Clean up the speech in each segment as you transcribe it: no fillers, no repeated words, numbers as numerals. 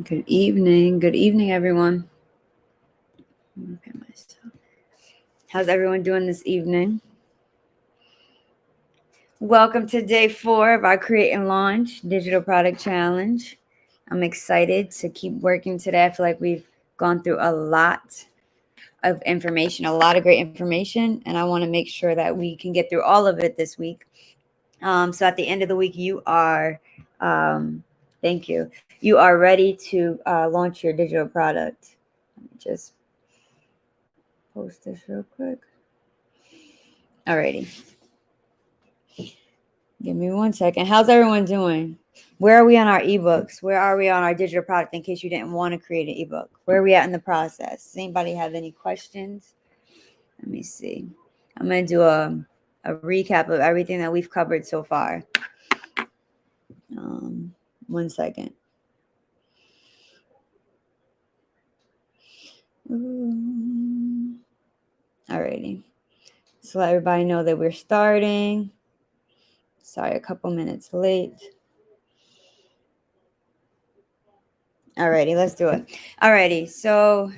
Good evening. Good evening, everyone. Okay, myself. How's everyone doing this evening? Welcome to day 4 of our Create and Launch Digital Product Challenge. I'm excited to keep working today. I feel like we've gone through a lot of information, a lot of great information, and I want to make sure that we can get through all of it this week. So at the end of the week, you are, thank you, you are ready to launch your digital product. Let me just post this real quick. Alrighty. Give me 1 second. How's everyone doing? Where are we on our ebooks? Where are we on our digital product in case you didn't want to create an ebook? Where are we at in the process? Does anybody have any questions? Let me see. I'm going to do a recap of everything that we've covered so far. 1 second. Alrighty. So let everybody know that we're starting. Sorry, a couple minutes late. Alrighty, let's do it. Alrighty, so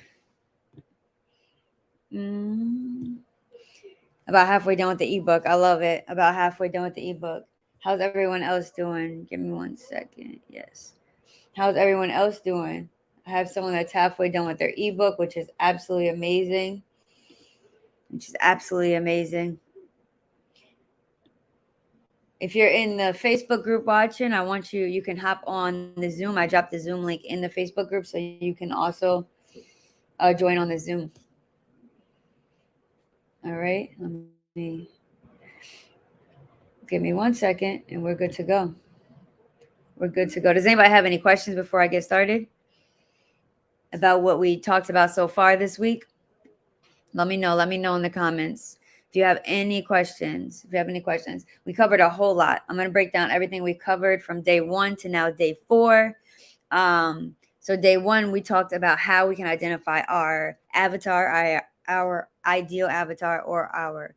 about halfway done with the ebook. I love it. About halfway done with the ebook. How's everyone else doing? Give me 1 second. Yes. How's everyone else doing? I have someone that's halfway done with their ebook, which is absolutely amazing. If you're in the Facebook group watching, I want you can hop on the Zoom. I dropped the Zoom link in the Facebook group so you can also join on the Zoom. All right. Give me 1 second and we're good to go. Does anybody have any questions before I get started about what we talked about so far this week? Let me know in the comments. If you have any questions, we covered a whole lot. I'm going to break down everything we covered from day 1 to now day 4. So day 1, we talked about how we can identify our avatar, our ideal avatar, or our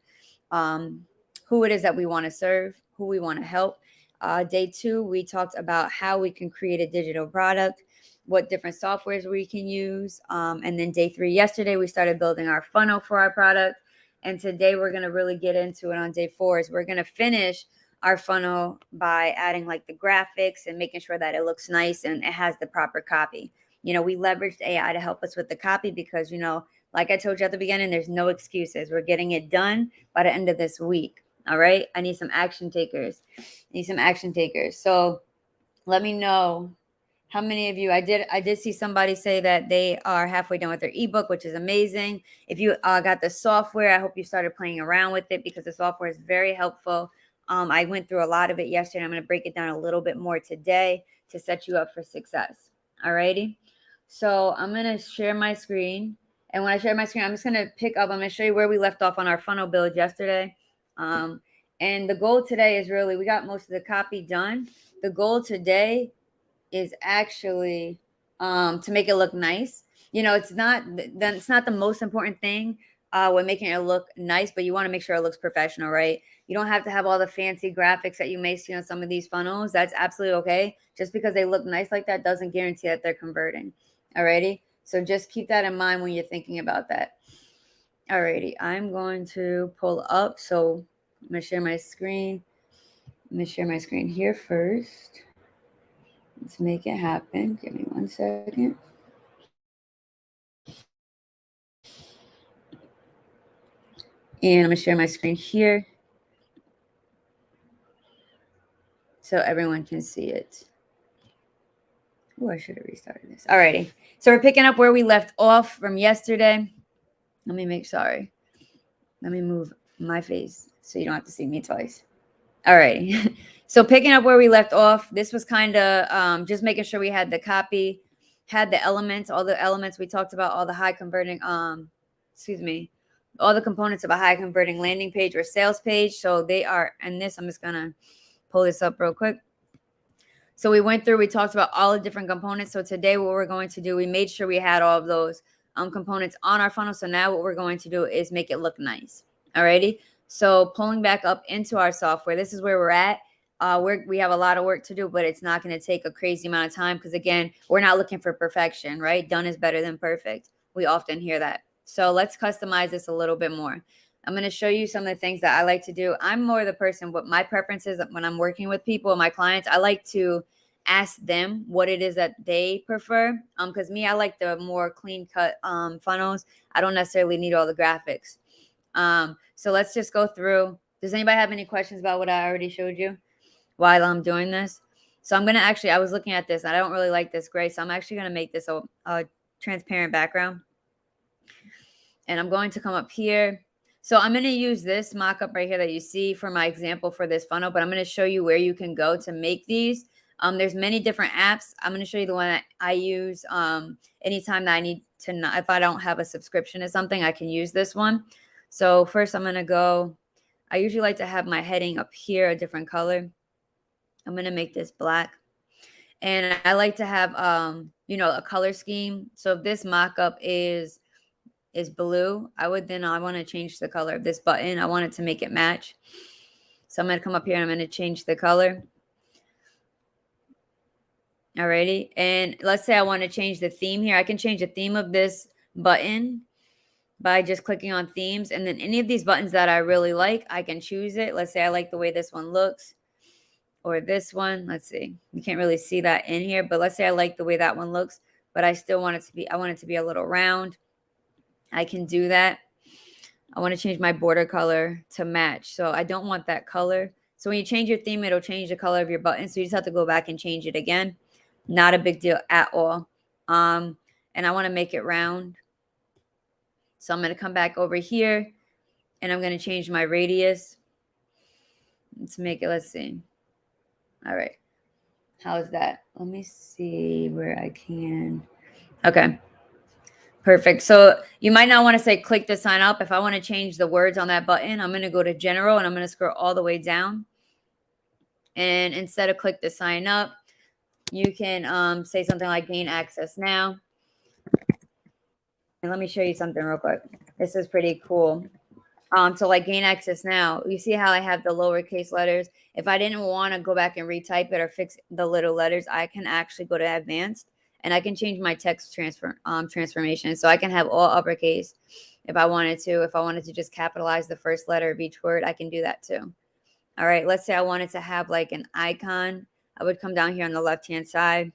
who it is that we want to serve, who we want to help. Day 2, we talked about how we can create a digital product, what different softwares we can use. And then day 3, yesterday, we started building our funnel for our product. And today we're going to really get into it on day 4 is we're going to finish our funnel by adding like the graphics and making sure that it looks nice and it has the proper copy. We leveraged AI to help us with the copy because, like I told you at the beginning, there's no excuses. We're getting it done by the end of this week. All right. I need some action takers. So let me know how many of you, I did see somebody say that they are halfway done with their ebook, which is amazing. If you got the software, I hope you started playing around with it because the software is very helpful. I went through a lot of it yesterday. I'm going to break it down a little bit more today to set you up for success. All righty. So I'm going to share my screen. And when I share my screen, I'm just going to I'm going to show you where we left off on our funnel build yesterday. And the goal today is really, we got most of the copy done. The goal today is actually to make it look nice. It's not the most important thing when making it look nice, but you want to make sure it looks professional, right? You don't have to have all the fancy graphics that you may see on some of these funnels. That's absolutely okay. Just because they look nice like that doesn't guarantee that they're converting. Alrighty. So just keep that in mind when you're thinking about that. Alrighty. I'm going to pull up. So I'm going to share my screen. I'm going to share my screen here first. Let's make it happen. Give me 1 second. And I'm going to share my screen here so everyone can see it. Oh, I should have restarted this. Alrighty. So we're picking up where we left off from yesterday. Let me move my face so you don't have to see me twice. Alrighty. So picking up where we left off, this was kind of just making sure we had the copy, had the elements, all the elements we talked about, all the high converting, all the components of a high converting landing page or sales page. So they are, and this, I'm just going to pull this up real quick. So we talked about all the different components. So today what we're going to do, we made sure we had all of those components on our funnel. So now what we're going to do is make it look nice. Alrighty. So pulling back up into our software, this is where we're at. We have a lot of work to do, but it's not going to take a crazy amount of time because, again, we're not looking for perfection, right? Done is better than perfect. We often hear that. So let's customize this a little bit more. I'm going to show you some of the things that I like to do. I'm more the person, what my preference is when I'm working with people, my clients, I like to ask them what it is that they prefer. Because me, I like the more clean cut funnels. I don't necessarily need all the graphics. So let's just go through. Does anybody have any questions about what I already showed you while I'm doing this? So I'm going to actually, I was looking at this. I don't really like this gray. So I'm actually going to make this a transparent background. And I'm going to come up here. So I'm going to use this mock-up right here that you see for my example for this funnel, but I'm going to show you where you can go to make these. There's many different apps. I'm going to show you the one that I use anytime that I need to, if I don't have a subscription to something, I can use this one. So first I'm going to go, I usually like to have my heading up here, a different color. I'm going to make this black. And I like to have, a color scheme. So if this mock-up is blue, I want to change the color of this button. I want it to make it match. So I'm going to come up here and I'm going to change the color. Alrighty. And let's say I want to change the theme here. I can change the theme of this button by just clicking on themes. And then any of these buttons that I really like, I can choose it. Let's say I like the way this one looks or this one. Let's see. You can't really see that in here, but let's say I like the way that one looks, but I still want it to be, I want it to be a little round. I can do that. I want to change my border color to match. So I don't want that color. So when you change your theme, it'll change the color of your button. So you just have to go back and change it again. Not a big deal at all. And I want to make it round. So I'm going to come back over here and I'm going to change my radius. Let's make it, let's see. All right. How's that? Let me see where I can. Okay. Perfect. So you might not want to say click to sign up. If I want to change the words on that button, I'm going to go to general and I'm going to scroll all the way down. And instead of click to sign up, you can say something like gain access now. And let me show you something real quick. This is pretty cool. So like gain access now, you see how I have the lowercase letters. If I didn't want to go back and retype it or fix the little letters, I can actually go to advanced and I can change my text transformation. So I can have all uppercase if I wanted to. If I wanted to just capitalize the first letter of each word, I can do that too. All right, let's say I wanted to have like an icon. I would come down here on the left-hand side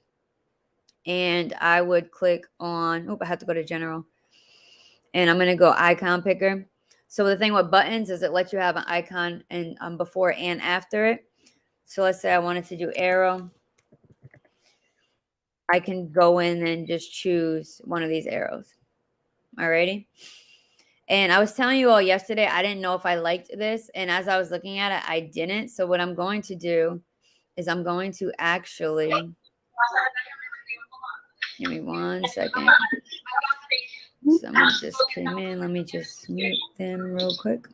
and I would click on, I have to go to general. And I'm going to go icon picker. So the thing with buttons is it lets you have an icon and before and after it. So let's say I wanted to do arrow. I can go in and just choose one of these arrows. Alrighty. And I was telling you all yesterday, I didn't know if I liked this. And as I was looking at it, I didn't. So what I'm going to do is I'm going to actually, give me 1 second. Someone just came in. Let me just mute them real quick.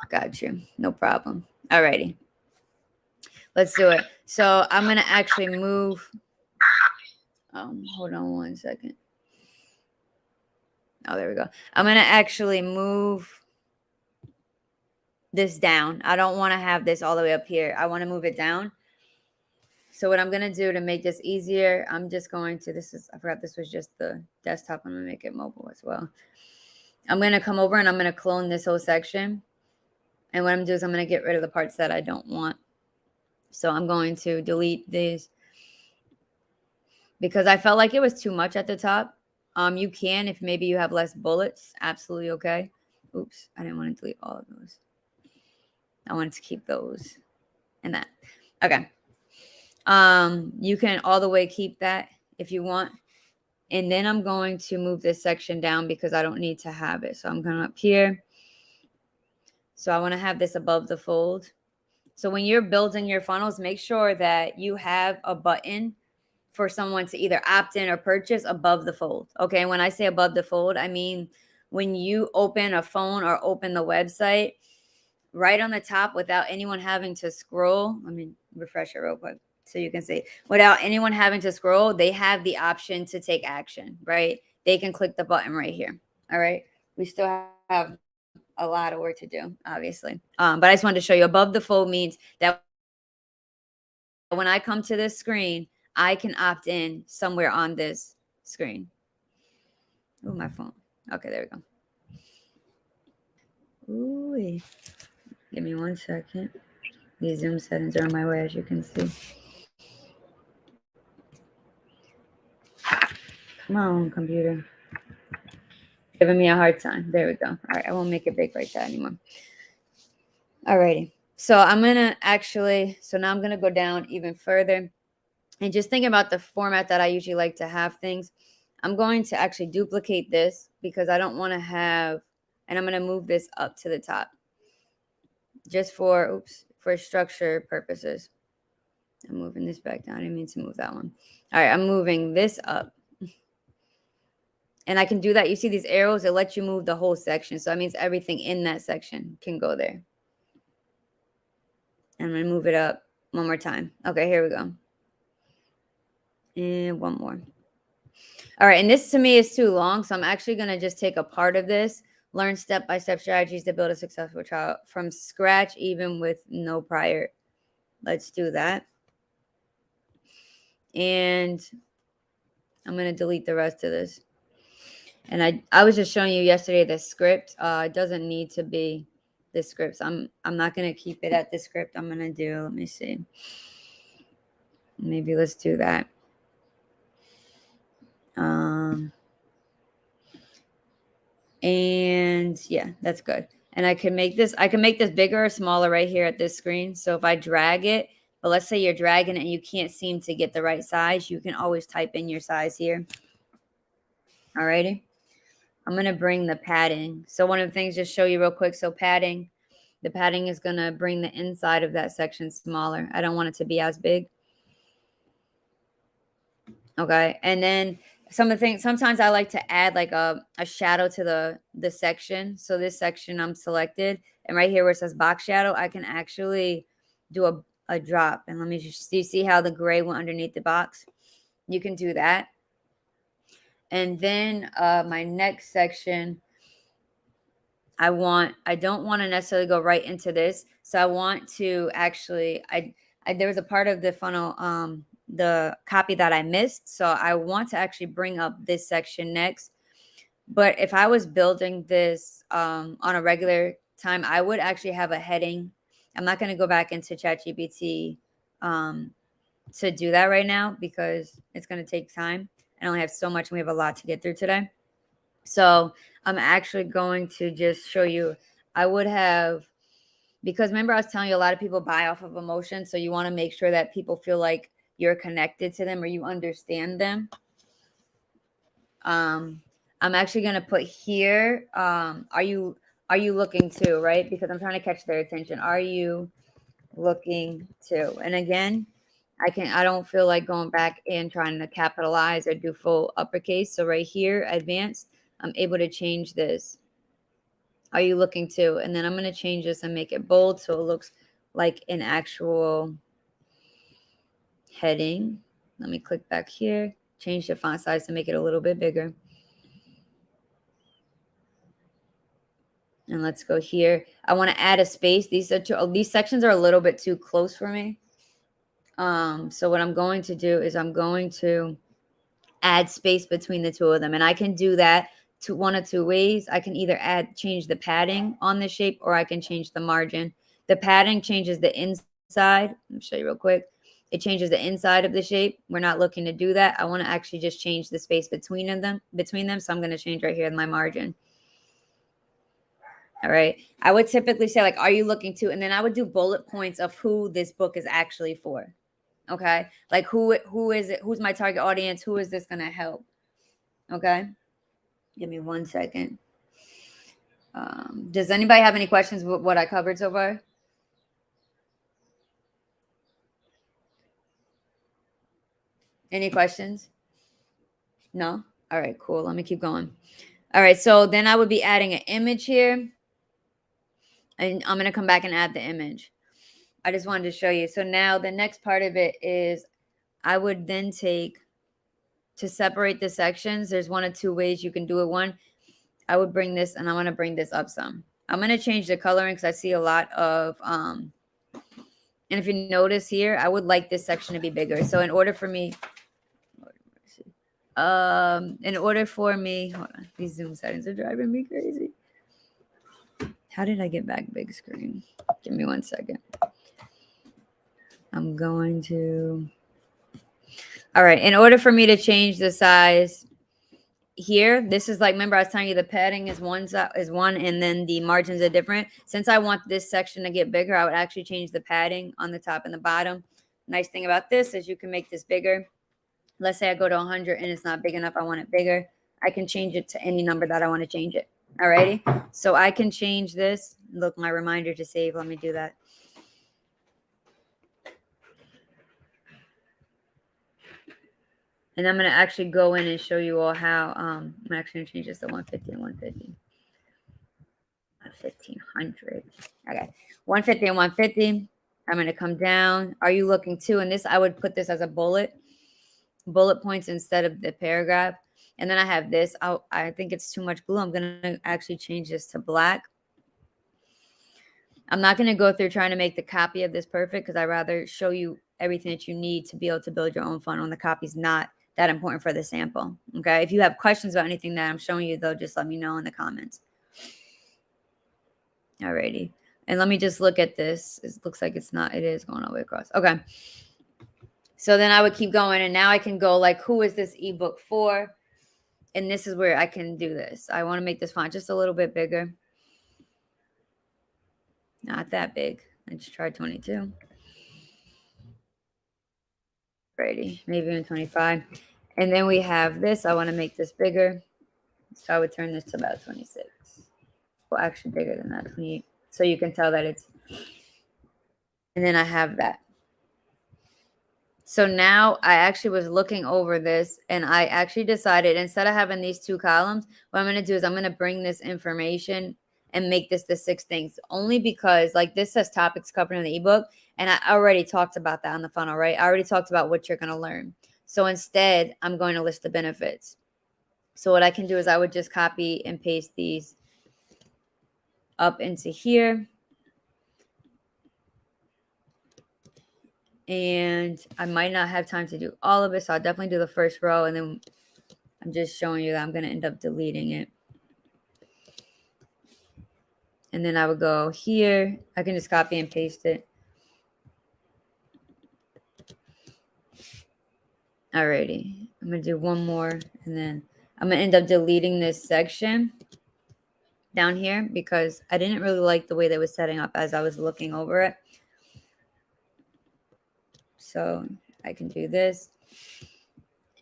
Got you. No problem. Alrighty. Let's do it. So I'm going to actually move. Hold on 1 second. Oh, there we go. I'm going to actually move this down. I don't want to have this all the way up here. I want to move it down. So what I'm going to do to make this easier, I'm just going to, I forgot this was just the desktop. I'm going to make it mobile as well. I'm going to come over and I'm going to clone this whole section. And what I'm going to do is I'm going to get rid of the parts that I don't want. So I'm going to delete these because I felt like it was too much at the top. You can, if maybe you have less bullets, absolutely okay. Oops, I didn't want to delete all of those. I wanted to keep those and that. Okay. You can all the way keep that if you want. And then I'm going to move this section down because I don't need to have it. So I'm going up here. So I want to have this above the fold. So when you're building your funnels, make sure that you have a button for someone to either opt in or purchase above the fold. Okay. When I say above the fold, I mean when you open a phone or open the website, right on the top without anyone having to scroll. Let me refresh it real quick so you can see. Without anyone having to scroll, they have the option to take action, right? They can click the button right here. All right. We still have a lot of work to do, obviously. But I just wanted to show you above the fold means that when I come to this screen, I can opt in somewhere on this screen. Oh, my phone. Okay, there we go. Ooh, give me 1 second. These Zoom settings are on my way, as you can see. Come on, computer. Giving me a hard time. There we go. All right, I won't make it big like that anymore. Alrighty. So I'm gonna so now I'm gonna go down even further and just think about the format that I usually like to have things. I'm going to actually duplicate this because I don't want to have, and I'm going to move this up to the top just for structure purposes. I'm moving this back down. I didn't mean to move that one. All right, I'm moving this up. And I can do that. You see these arrows, it lets you move the whole section. So that means everything in that section can go there. And I'm going to move it up one more time. Okay, here we go. And one more. All right, and this to me is too long, so I'm actually going to just take a part of this, learn step-by-step strategies to build a successful child from scratch, even with no prior. Let's do that. And I'm going to delete the rest of this. And I was just showing you yesterday the script. It doesn't need to be the scripts. I'm not going to keep it at the script. I'm going to do, let me see. Maybe let's do that. And yeah, that's good. And I can make this bigger or smaller right here at this screen. So if I drag it, but let's say you're dragging it and you can't seem to get the right size, you can always type in your size here. Alrighty. I'm going to bring the padding. So one of the things, just show you real quick. So padding, the padding is going to bring the inside of that section smaller. I don't want it to be as big. Okay. And then sometimes I like to add like a shadow to the section. So this section I'm selected, and right here where it says box shadow, I can actually do a drop. And let me just, do you see how the gray went underneath the box? You can do that. And then my next section, I don't want to necessarily go right into this. So I want to actually, there was a part of the funnel, the copy that I missed. So I want to actually bring up this section next. But if I was building this on a regular time, I would actually have a heading. I'm not going to go back into ChatGPT to do that right now because it's going to take time. I only have so much and we have a lot to get through today. So I'm actually going to just show you, I would have, because remember I was telling you a lot of people buy off of emotion. So you want to make sure that people feel like you're connected to them or you understand them. I'm actually going to put here, are you looking to, right? Because I'm trying to catch their attention. Are you looking to? And again, I don't feel like going back and trying to capitalize or do full uppercase. So right here, advanced, I'm able to change this. Are you looking to? And then I'm going to change this and make it bold so it looks like an actual heading. Let me click back here, change the font size to make it a little bit bigger. And let's go here. I want to add a space. These sections are a little bit too close for me. So what I'm going to do is I'm going to add space between the two of them. And I can do that one of two ways. I can either change the padding on the shape or I can change the margin. The padding changes the inside. Let me show you real quick. It changes the inside of the shape. We're not looking to do that. I want to actually just change the space between them. So I'm going to change right here in my margin. All right. I would typically say, like, are you looking to? And then I would do bullet points of who this book is actually for. Okay. Like who is it? Who's my target audience? Who is this going to help? Okay. Give me 1 second. Does anybody have any questions with what I covered so far? Any questions? No? All right, cool. Let me keep going. All right. So then I would be adding an image here. And I'm going to come back and add the image. I just wanted to show you. So now the next part of it is I would then take, to separate the sections, there's one of two ways you can do it. One, I would bring this, and I want to bring this up some. I'm going to change the coloring because I see a lot of, and if you notice here, I would like this section to be bigger. So in order for me, hold on, these Zoom settings are driving me crazy. How did I get back big screen? Give me 1 second. I'm going to, all right. In order for me to change the size here, this is like, remember I was telling you the padding is one, and then the margins are different. Since I want this section to get bigger, I would actually change the padding on the top and the bottom. Nice thing about this is you can make this bigger. Let's say I go to 100 and it's not big enough, I want it bigger. I can change it to any number that I want to change it. Alrighty, so I can change this. Look, my reminder to save, let me do that. And I'm going to actually go in and show you all how, I'm actually going to change this to 150 and 150. 1500. Okay, 150 and 150. I'm going to come down. Are you looking to? And this, I would put this as a bullet points instead of the paragraph. And then I have this. I think it's too much blue. I'm going to actually change this to black. I'm not going to go through trying to make the copy of this perfect because I'd rather show you everything that you need to be able to build your own funnel. And the copy's not that important for the sample. Okay. If you have questions about anything that I'm showing you, though, just let me know in the comments. Alrighty. And let me just look at this. It looks like it's not, it is going all the way across. Okay. So then I would keep going, and now I can go like, who is this ebook for? And this is where I can do this. I want to make this font just a little bit bigger. Not that big. I just tried 22. Alrighty. Maybe even 25. And then we have this. I want to make this bigger. So I would turn this to about 26. Well, actually bigger than that, 28. So you can tell that it's, and then I have that. So now I actually was looking over this, and I actually decided instead of having these two columns, what I'm going to do is I'm going to bring this information and make this the 6 things, only because like this says topics covered in the ebook. And I already talked about that on the funnel, right? I already talked about what you're going to learn. So instead, I'm going to list the benefits. So what I can do is I would just copy and paste these up into here. And I might not have time to do all of it. So I'll definitely do the first row. And then I'm just showing you that I'm going to end up deleting it. And then I would go here. I can just copy and paste it. Alrighty. I'm going to do one more. And then I'm going to end up deleting this section down here because I didn't really like the way that was setting up as I was looking over it. So I can do this.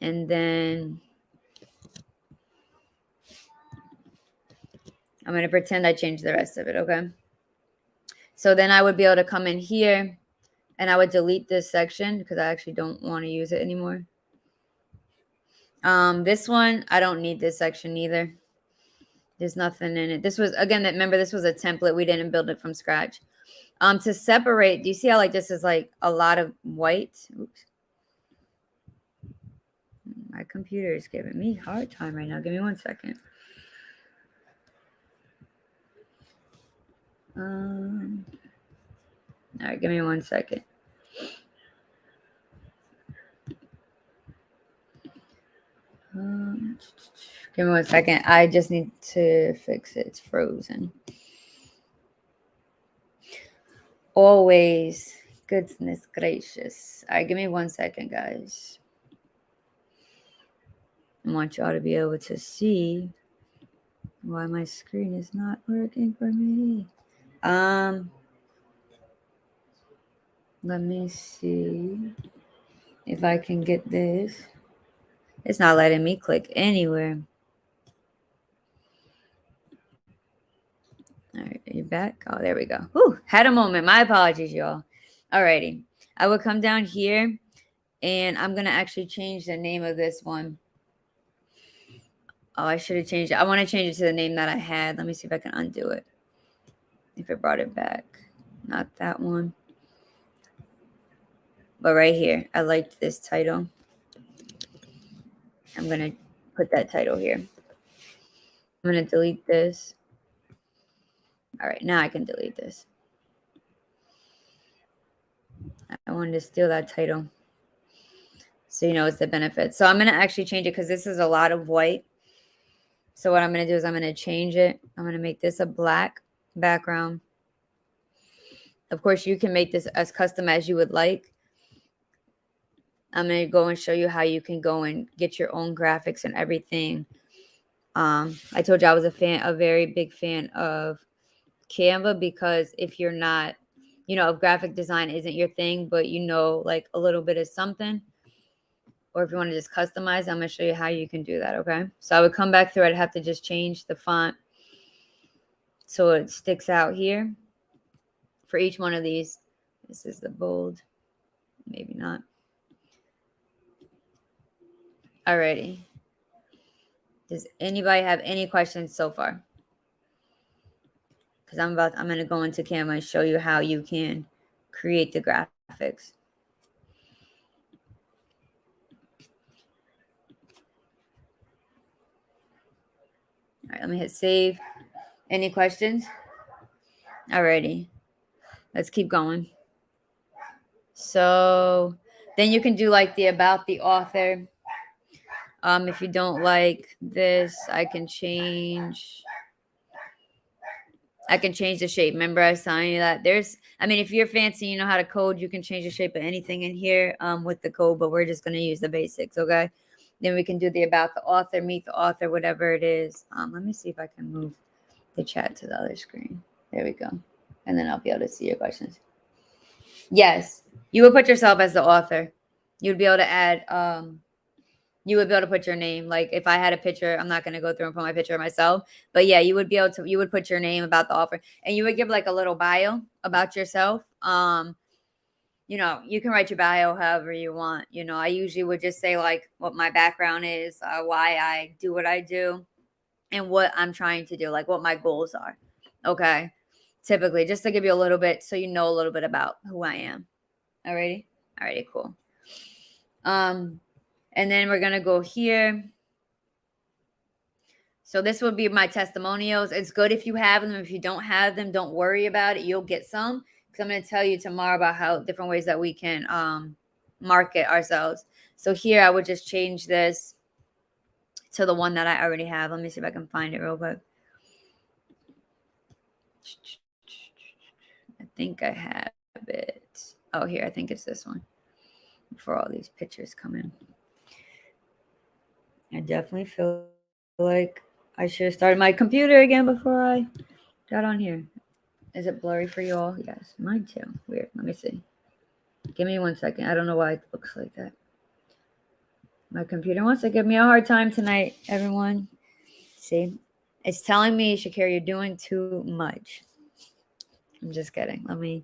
And then I'm going to pretend I changed the rest of it, okay? So then I would be able to come in here and I would delete this section because I actually don't want to use it anymore. This one, I don't need this section either. There's nothing in it. This was, again, remember, this was a template. We didn't build it from scratch. To separate, do you see how like this is like a lot of white? Oops. My computer is giving me a hard time right now. Give me 1 second. All right, give me 1 second. Give me 1 second. I just need to fix it. It's frozen. Always. Goodness gracious. All right, give me 1 second, guys. I want y'all to be able to see why my screen is not working for me. Let me see if I can get this. It's not letting me click anywhere. All right, are you back? Oh, there we go. Whew, had a moment. My apologies, y'all. All righty. I will come down here, and I'm going to actually change the name of this one. Oh, I should have changed it. I want to change it to the name that I had. Let me see if I can undo it. If it brought it back. Not that one. But right here, I liked this title. I'm going to put that title here. I'm going to delete this. All right, now I can delete this. I wanted to steal that title, so you know it's the benefits. So I'm going to actually change it because this is a lot of white. So what I'm going to do is I'm going to change it. I'm going to make this a black background. Of course, you can make this as custom as you would like. I'm going to go and show you how you can go and get your own graphics and everything. I told you I was a very big fan of Canva, because if you're not, if graphic design isn't your thing, but like a little bit of something, or if you want to just customize, I'm going to show you how you can do that. Okay. So I would come back through. I'd have to just change the font so it sticks out here for each one of these. This is the bold, maybe not. Alrighty. Does anybody have any questions so far? Because I'm going to go into Canva and show you how you can create the graphics. All right, let me hit save. Any questions? Alrighty. Let's keep going. So then you can do like the about the author. If you don't like this, I can change the shape. Remember I was telling you that if you're fancy, you know how to code, you can change the shape of anything in here with the code, but we're just going to use the basics, okay? Then we can do the about the author, meet the author, whatever it is. Let me see if I can move the chat to the other screen. There we go. And then I'll be able to see your questions. Yes, you would put yourself as the author. You'd be able to add, you would be able to put your name. Like if I had a picture, I'm not going to go through and put my picture of myself, but yeah, you would put your name about the offer, and you would give like a little bio about yourself. You can write your bio however you want. I usually would just say like what my background is, why I do what I do, and what I'm trying to do, like what my goals are. Okay. Typically, just to give you a little bit, so you know a little bit about who I am. Alrighty, cool. And then we're gonna go here. So this would be my testimonials. It's good if you have them. If you don't have them, don't worry about it. You'll get some, because I'm going to tell you tomorrow about how different ways that we can market ourselves. So here I would just change this to the one that I already have. Let me see if I can find it real quick. I think I have it. Oh, here, I think it's this one. Before all these pictures come in. I definitely feel like I should have started my computer again before I got on here. Is it blurry for you all? Yes, mine too. Weird. Let me see. Give me 1 second. I don't know why it looks like that. My computer wants to give me a hard time tonight, everyone. See? It's telling me, Shakira, you're doing too much. I'm just kidding. Let me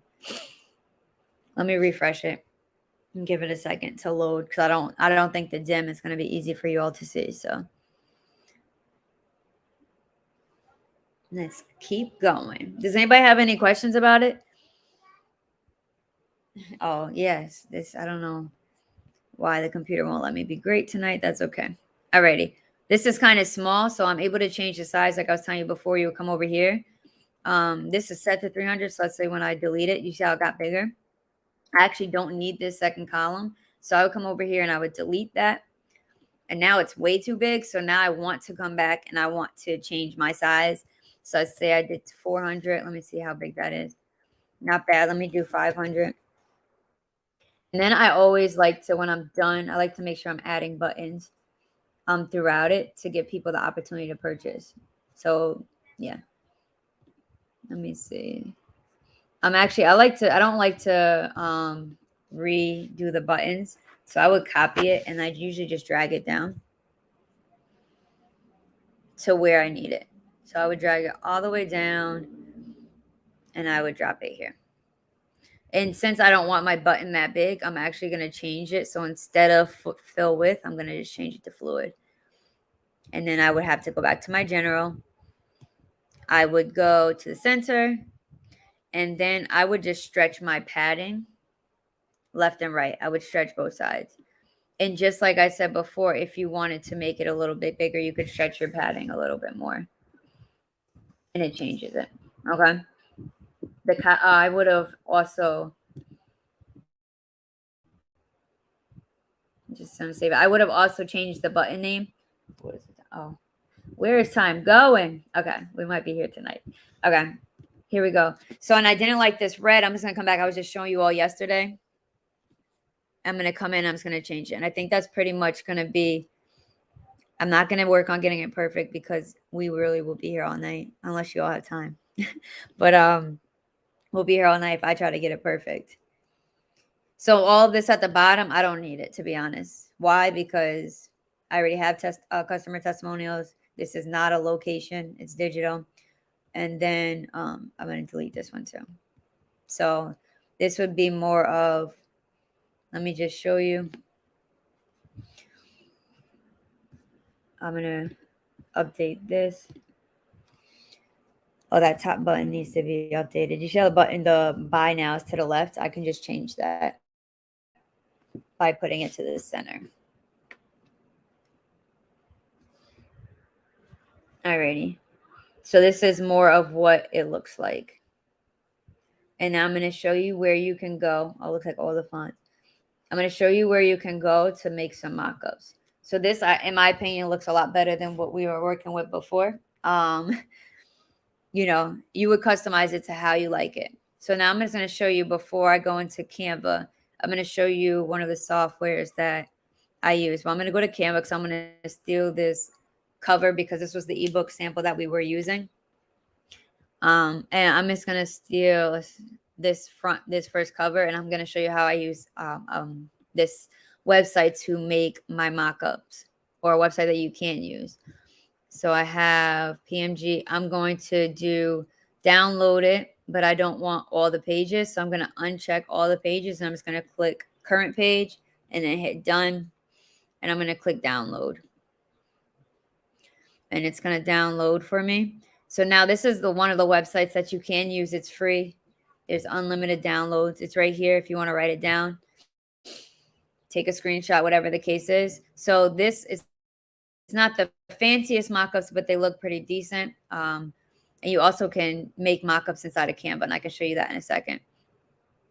refresh it and give it a second to load, because I don't think the dim is going to be easy for you all to see. So let's keep going. Does anybody have any questions about it? Oh, yes. I don't know why the computer won't let me be great tonight. That's okay. Alrighty. This is kind of small, so I'm able to change the size. Like I was telling you before, you would come over here. This is set to 300. So let's say when I delete it, you see how it got bigger. I actually don't need this second column. So I would come over here and I would delete that. And now it's way too big. So now I want to come back and I want to change my size. So let's say I did 400. Let me see how big that is. Not bad. Let me do 500. And then I always like to, when I'm done, I like to make sure I'm adding buttons throughout it to give people the opportunity to purchase. So yeah. Let me see. I don't like to redo the buttons. So I would copy it and I'd usually just drag it down to where I need it. So I would drag it all the way down and I would drop it here. And since I don't want my button that big, I'm actually going to change it. So instead of fill width, I'm going to just change it to fluid. And then I would have to go back to my general. I would go to the center. And then I would just stretch my padding left and right. I would stretch both sides. And just like I said before, if you wanted to make it a little bit bigger, you could stretch your padding a little bit more. and it changes it. Okay. I would have also just gonna save it. I would have also changed the button name. What is it? Oh, where is time going? Okay, we might be here tonight. Okay, here we go. So, and I didn't like this red. I'm just gonna come back. I was just showing you all yesterday. I'm gonna come in. I'm just gonna change it, and I think that's pretty much gonna be. I'm not gonna work on getting it perfect because we really will be here all night unless you all have time. But we'll be here all night if I try to get it perfect. So all of this at the bottom, I don't need it, to be honest. Why? Because I already have customer testimonials. This is not a location, it's digital. And then I'm going to delete this one too. So this would be more of, let me just show you. I'm going to update this. Oh, that top button needs to be updated. You see how the button, the buy now is to the left? I can just change that by putting it to the center. Alrighty. So this is more of what it looks like. And now I'm going to show you where you can go. Oh, it looks like all the fonts. I'm going to show you where you can go to make some mock-ups. So this, in my opinion, looks a lot better than what we were working with before. You know, you would customize it to how you like it. So now I'm just going to show you before I go into Canva. I'm going to show you one of the softwares that I use. Well, I'm going to go to Canva because I'm going to steal this cover because this was the ebook sample that we were using. And I'm just going to steal this first cover, and I'm going to show you how I use this website to make my mock-ups, or a website that you can use. So I have PMG. I'm going to do download it, but I don't want all the pages. So I'm going to uncheck all the pages, and I'm just going to click current page and then hit done. And I'm going to click download. And it's going to download for me. So now this is one of the websites that you can use. It's free. There's unlimited downloads. It's right here if you want to write it down. Take a screenshot, whatever the case is. So this is, it's not the fanciest mockups, but they look pretty decent. And you also can make mockups inside of Canva, and I can show you that in a second.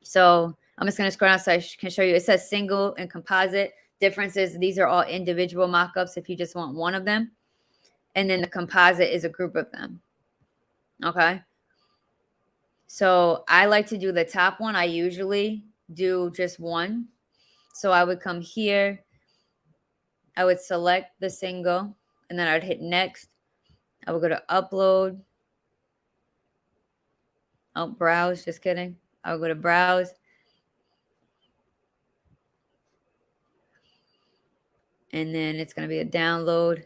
So I'm just going to scroll down so I can show you. It says single and composite. Differences, these are all individual mockups if you just want one of them. And then the composite is a group of them. Okay. So I like to do the top one. I usually do just one. So I would come here. I would select the single, and then I'd hit next. I would go to upload. Oh, browse. Just kidding. I would go to browse. And then it's going to be a download.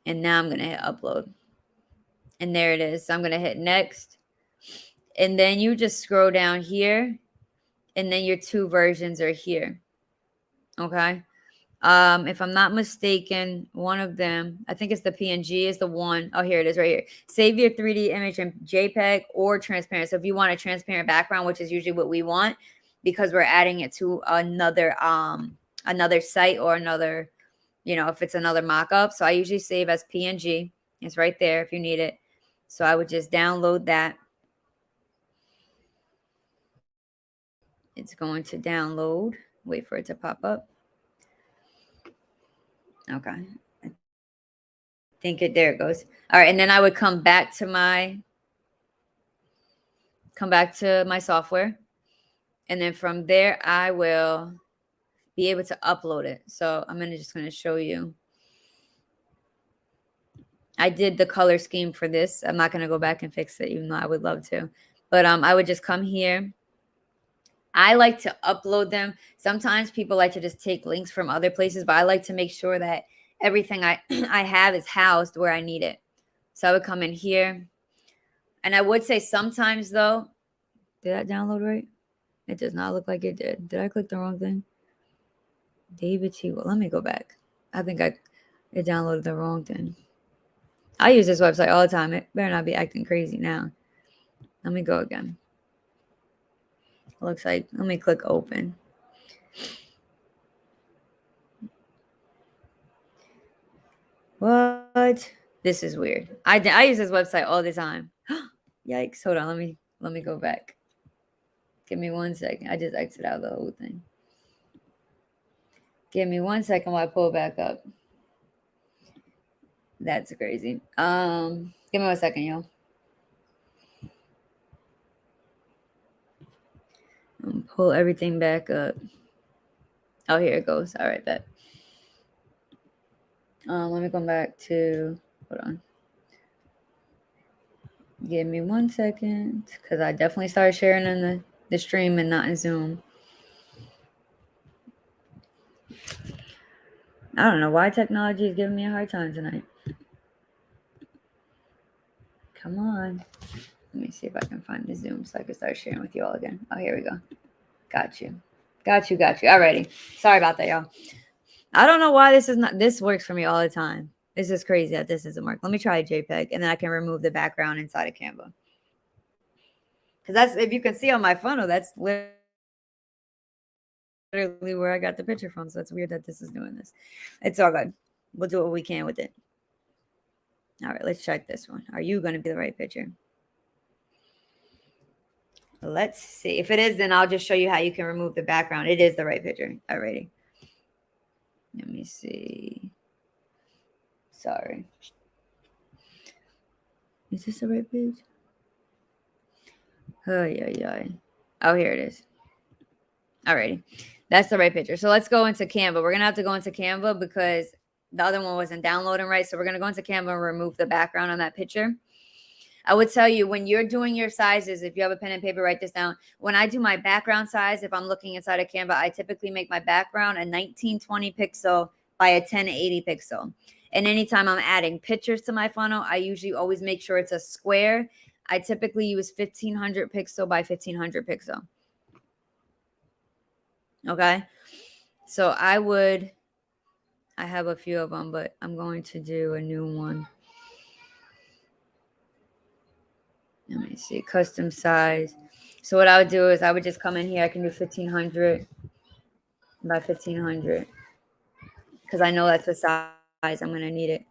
And now I'm going to hit upload. And there it is. So I'm going to hit next. And then you just scroll down here. And then your two versions are here. Okay. If I'm not mistaken, one of them, I think it's the PNG is the one. Oh, here it is right here. Save your 3D image in JPEG or transparent. So if you want a transparent background, which is usually what we want, because we're adding it to another site or another, you know, if it's another mock-up. So I usually save as PNG. It's right there if you need it. So I would just download that. It's going to download. Wait for it to pop up. Okay. I think there it goes. All right. And then I would come back to my software. And then from there, I will be able to upload it. So I'm just going to show you. I did the color scheme for this. I'm not going to go back and fix it, even though I would love to. But I would just come here. I like to upload them. Sometimes people like to just take links from other places, but I like to make sure that everything I have is housed where I need it. So I would come in here. And I would say sometimes, though, did that download right? It does not look like it did. Did I click the wrong thing? David T. Well, let me go back. I think it downloaded the wrong thing. I use this website all the time. It better not be acting crazy now. Let me go again. It looks like, let me click open. What? This is weird. I use this website all the time. Yikes. Hold on. Let me go back. Give me 1 second. I just exited out the whole thing. Give me 1 second while I pull it back up. That's crazy. Give me 1 second, y'all. Pull everything back up. Oh, here it goes. All right, bet. Let me come back to. Hold on. Give me 1 second, because I definitely started sharing in the stream and not in Zoom. I don't know why technology is giving me a hard time tonight. Come on. Let me see if I can find the Zoom so I can start sharing with you all again. Oh, here we go. Got you. Alrighty. Sorry about that, y'all. I don't know why this works for me all the time. It's just crazy that this doesn't work. Let me try a JPEG, and then I can remove the background inside of Canva. Because that's, if you can see on my funnel, that's literally where I got the picture from. So it's weird that this is doing this. It's all good. We'll do what we can with it. All right, let's check this one. Are you going to be the right picture? Let's see. If it is, then I'll just show you how you can remove the background. It is the right picture. Alrighty. Let me see. Sorry. Is this the right page? Oh, yeah. Oh, here it is. Alrighty. That's the right picture. So let's go into Canva. We're going to have to go into Canva because the other one wasn't downloading right. So we're going to go into Canva and remove the background on that picture. I would tell you, when you're doing your sizes, if you have a pen and paper, write this down. When I do my background size, if I'm looking inside of Canva, I typically make my background a 1920 pixel by a 1080 pixel. And anytime I'm adding pictures to my funnel, I usually always make sure it's a square. I typically use 1500 pixel by 1500 pixel. Okay. So I have a few of them, but I'm going to do a new one. Let me see, custom size. So what I would do is I would just come in here. I can do 1500 by 1500 because I know that's the size I'm going to need it.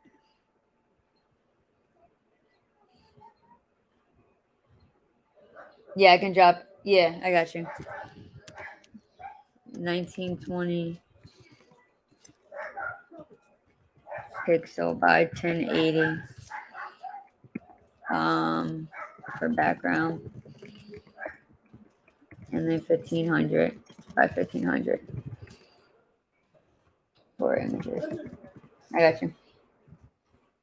Yeah, I can drop. Yeah, I got you. 1920 pixel by 1080 for background, and then 1500 by 1500 for images. I got you.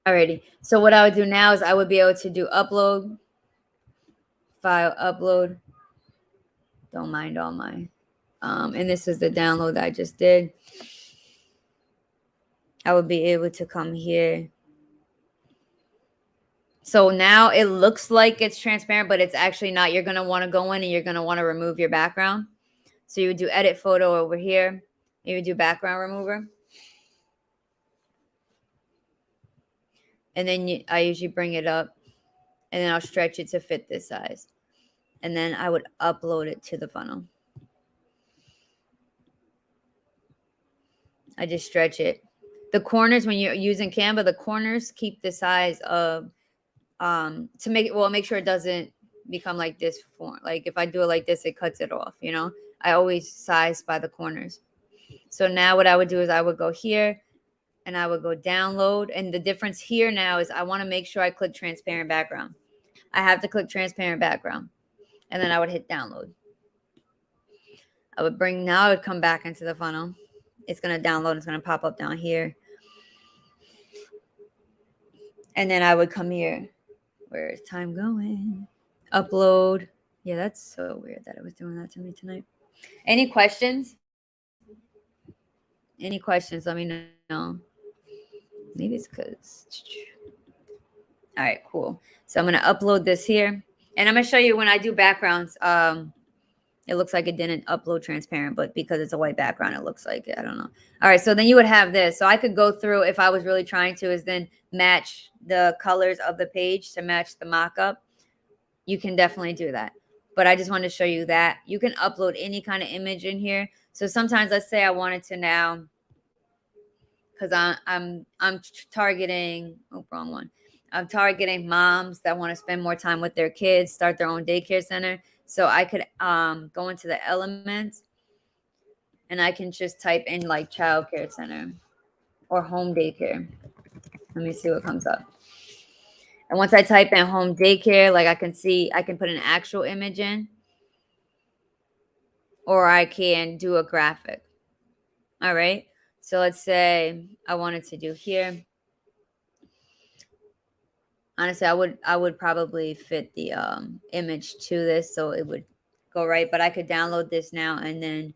Alrighty. So what I would do now is I would be able to do upload, file, upload. Don't mind all my, and this is the download that I just did. I would be able to come here. So now it looks like it's transparent, but it's actually not. You're going to want to go in and you're going to want to remove your background. So you would do edit photo over here. You would do background remover. And then I usually bring it up and then I'll stretch it to fit this size. And then I would upload it to the funnel. I just stretch it. The corners, when you're using Canva, the corners keep the size of, to make it, well, make sure it doesn't become like this form. Like if I do it like this, it cuts it off, you know? I always size by the corners. So now what I would do is I would go here and I would go download. And the difference here now is I want to make sure I click transparent background. I have to click transparent background. And then I would hit download. I would now I would come back into the funnel. It's going to download. It's going to pop up down here. And then I would come here. Where is time going? Upload. Yeah, that's so weird that it was doing that to me tonight. Any questions? Any questions? Let me know. Maybe it's because. All right, cool. So I'm going to upload this here. And I'm going to show you when I do backgrounds. It looks like it didn't upload transparent, but because it's a white background, it looks like it. I don't know. All right, so then you would have this. So I could go through, if I was really trying to, is then match the colors of the page to match the mock-up. You can definitely do that. But I just wanted to show you that. You can upload any kind of image in here. So sometimes, let's say I wanted to now because I'm targeting, oh, wrong one. I'm targeting moms that want to spend more time with their kids, start their own daycare center. So I could go into the elements and I can just type in like child care center or home daycare. Let me see what comes up. And once I type in home daycare, like I can see, I can put an actual image in, or I can do a graphic. All right. So let's say I wanted to do here. Honestly, I would probably fit the image to this so it would go right. But I could download this now and then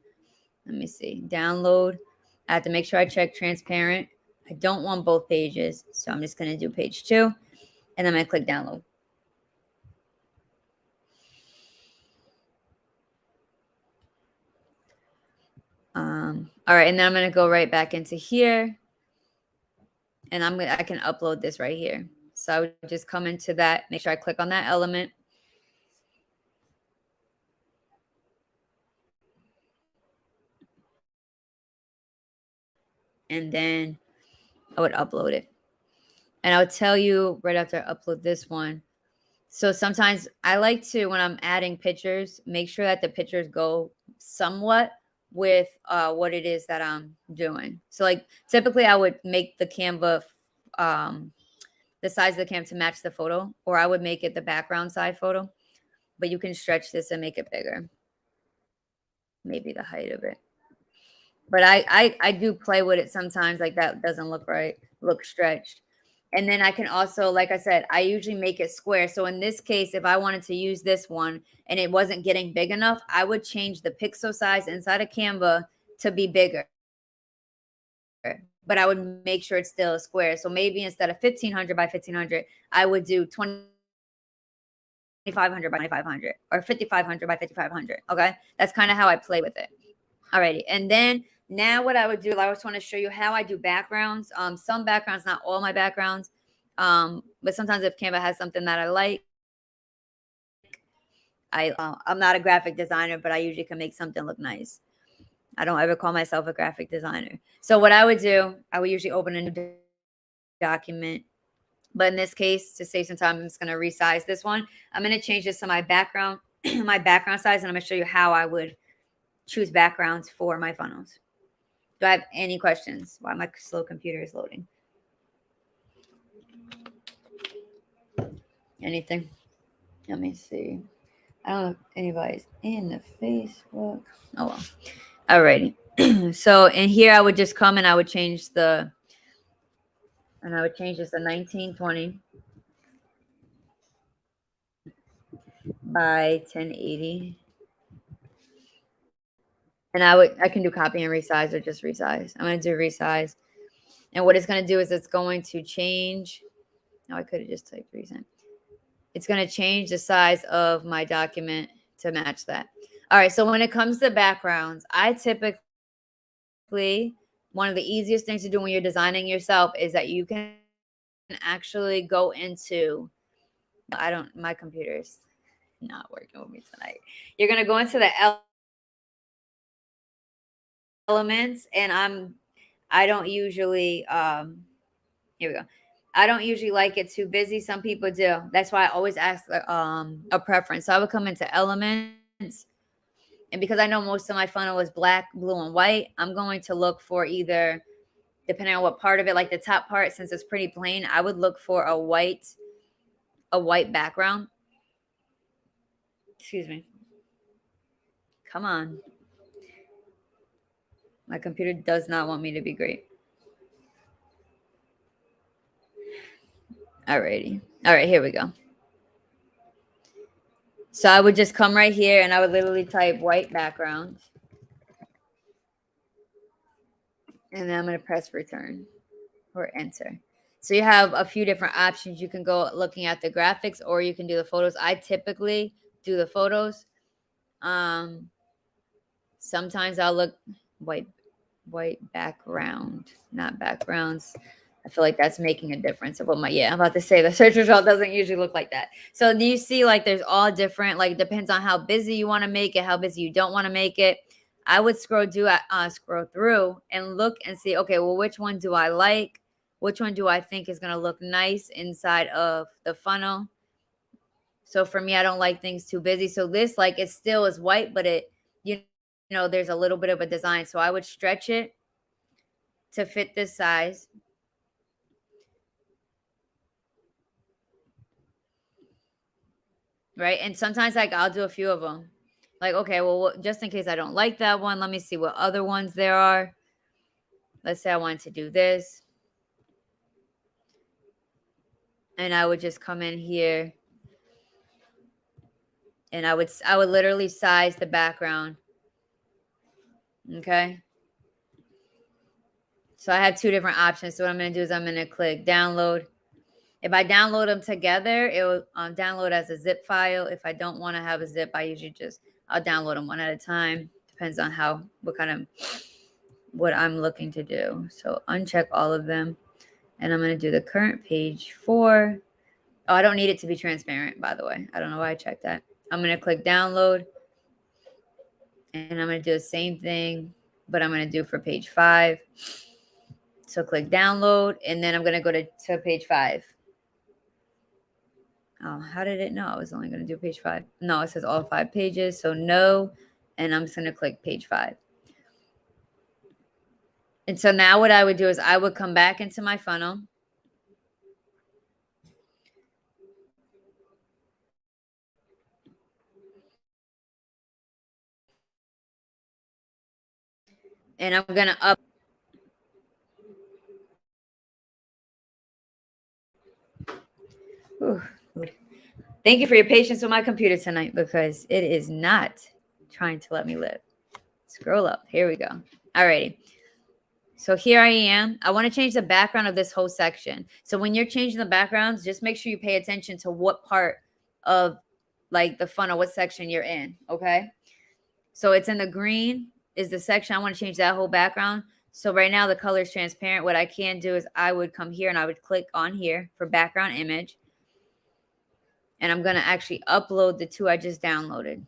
let me see. Download. I have to make sure I check transparent. I don't want both pages, so I'm just gonna do page 2, and then I'm gonna click download. All right, and then I'm gonna go right back into here, and I can upload this right here. So I would just come into that, make sure I click on that element. And then I would upload it. And I would tell you right after I upload this one. So sometimes I like to, when I'm adding pictures, make sure that the pictures go somewhat with what it is that I'm doing. So like typically I would make the Canva, the size of the Canva to match the photo, or I would make it the background side photo, but you can stretch this and make it bigger. Maybe the height of it. But I do play with it sometimes, like that doesn't look right, look stretched. And then I can also, like I said, I usually make it square. So in this case, if I wanted to use this one and it wasn't getting big enough, I would change the pixel size inside of Canva to be bigger. But I would make sure it's still a square. So maybe instead of 1500 by 1500, I would do 2500 by 2500 or 5500 by 5500. Okay. That's kind of how I play with it. Alrighty. And then now what I would do, I just want to show you how I do backgrounds. Some backgrounds, not all my backgrounds. But sometimes if Canva has something that I like, I'm not a graphic designer, but I usually can make something look nice. I don't ever call myself a graphic designer. So what I would do, I would usually open a new document. But in this case, to save some time, I'm just going to resize this one. I'm going to change this to my background, my background size, and I'm going to show you how I would choose backgrounds for my funnels. Do I have any questions while my slow computer is loading? Anything? Let me see. I don't know if anybody's in the Facebook. Oh, well. Alrighty. So in here, I would just come and I would change this to 1920 by 1080. And I can do copy and resize or just resize. I'm going to do resize. And what it's going to do is it's going to change. No, I could have just typed recent. It's going to change the size of my document to match that. All right. So when it comes to backgrounds, I typically, one of the easiest things to do when you're designing yourself is that you can actually go into, my computer's not working with me tonight. You're going to go into the elements, and I don't usually, here we go. I don't usually like it too busy. Some people do. That's why I always ask a preference. So I would come into elements. And because I know most of my funnel is black, blue, and white, I'm going to look for either, depending on what part of it, like the top part, since it's pretty plain, I would look for a white background. Excuse me. Come on. My computer does not want me to be great. Alrighty. All right, here we go. So I would just come right here and I would literally type white background. And then I'm going to press return or enter. So you have a few different options. You can go looking at the graphics or you can do the photos. I typically do the photos. Sometimes I'll look white background, not backgrounds. I feel like that's making a difference. But I'm about to say the search result doesn't usually look like that. So do you see like there's all different, like depends on how busy you want to make it, how busy you don't want to make it. I would scroll through and look and see, okay, well, which one do I like? Which one do I think is going to look nice inside of the funnel? So for me, I don't like things too busy. So this, like, it still is white, but you know, there's a little bit of a design. So I would stretch it to fit this size. Right. And sometimes, like, I'll do a few of them. Like, okay, well, just in case I don't like that one, let me see what other ones there are. Let's say I wanted to do this. And I would just come in here and I would literally size the background. Okay. So I have two different options. So what I'm going to do is I'm going to click download. If I download them together, it will download as a zip file. If I don't want to have a zip, I usually I'll download them one at a time. Depends on what I'm looking to do. So uncheck all of them. And I'm going to do the current page 4. Oh, I don't need it to be transparent, by the way. I don't know why I checked that. I'm going to click download. And I'm going to do the same thing, but I'm going to do for page 5. So click download, and then I'm going to go to page 5. Oh, how did it know I was only going to do page 5? No, it says all 5 pages. So no, and I'm just going to click page 5. And so now what I would do is I would come back into my funnel. And I'm going to Thank you for your patience with my computer tonight because it is not trying to let me live. Scroll up. Here we go. Alrighty. So here I am. I want to change the background of this whole section. So when you're changing the backgrounds, just make sure you pay attention to what part of like the funnel, what section you're in. Okay. So it's in the green is the section. I want to change that whole background. So right now the color is transparent. What I can do is I would come here and I would click on here for background image. And I'm going to actually upload the 2 I just downloaded.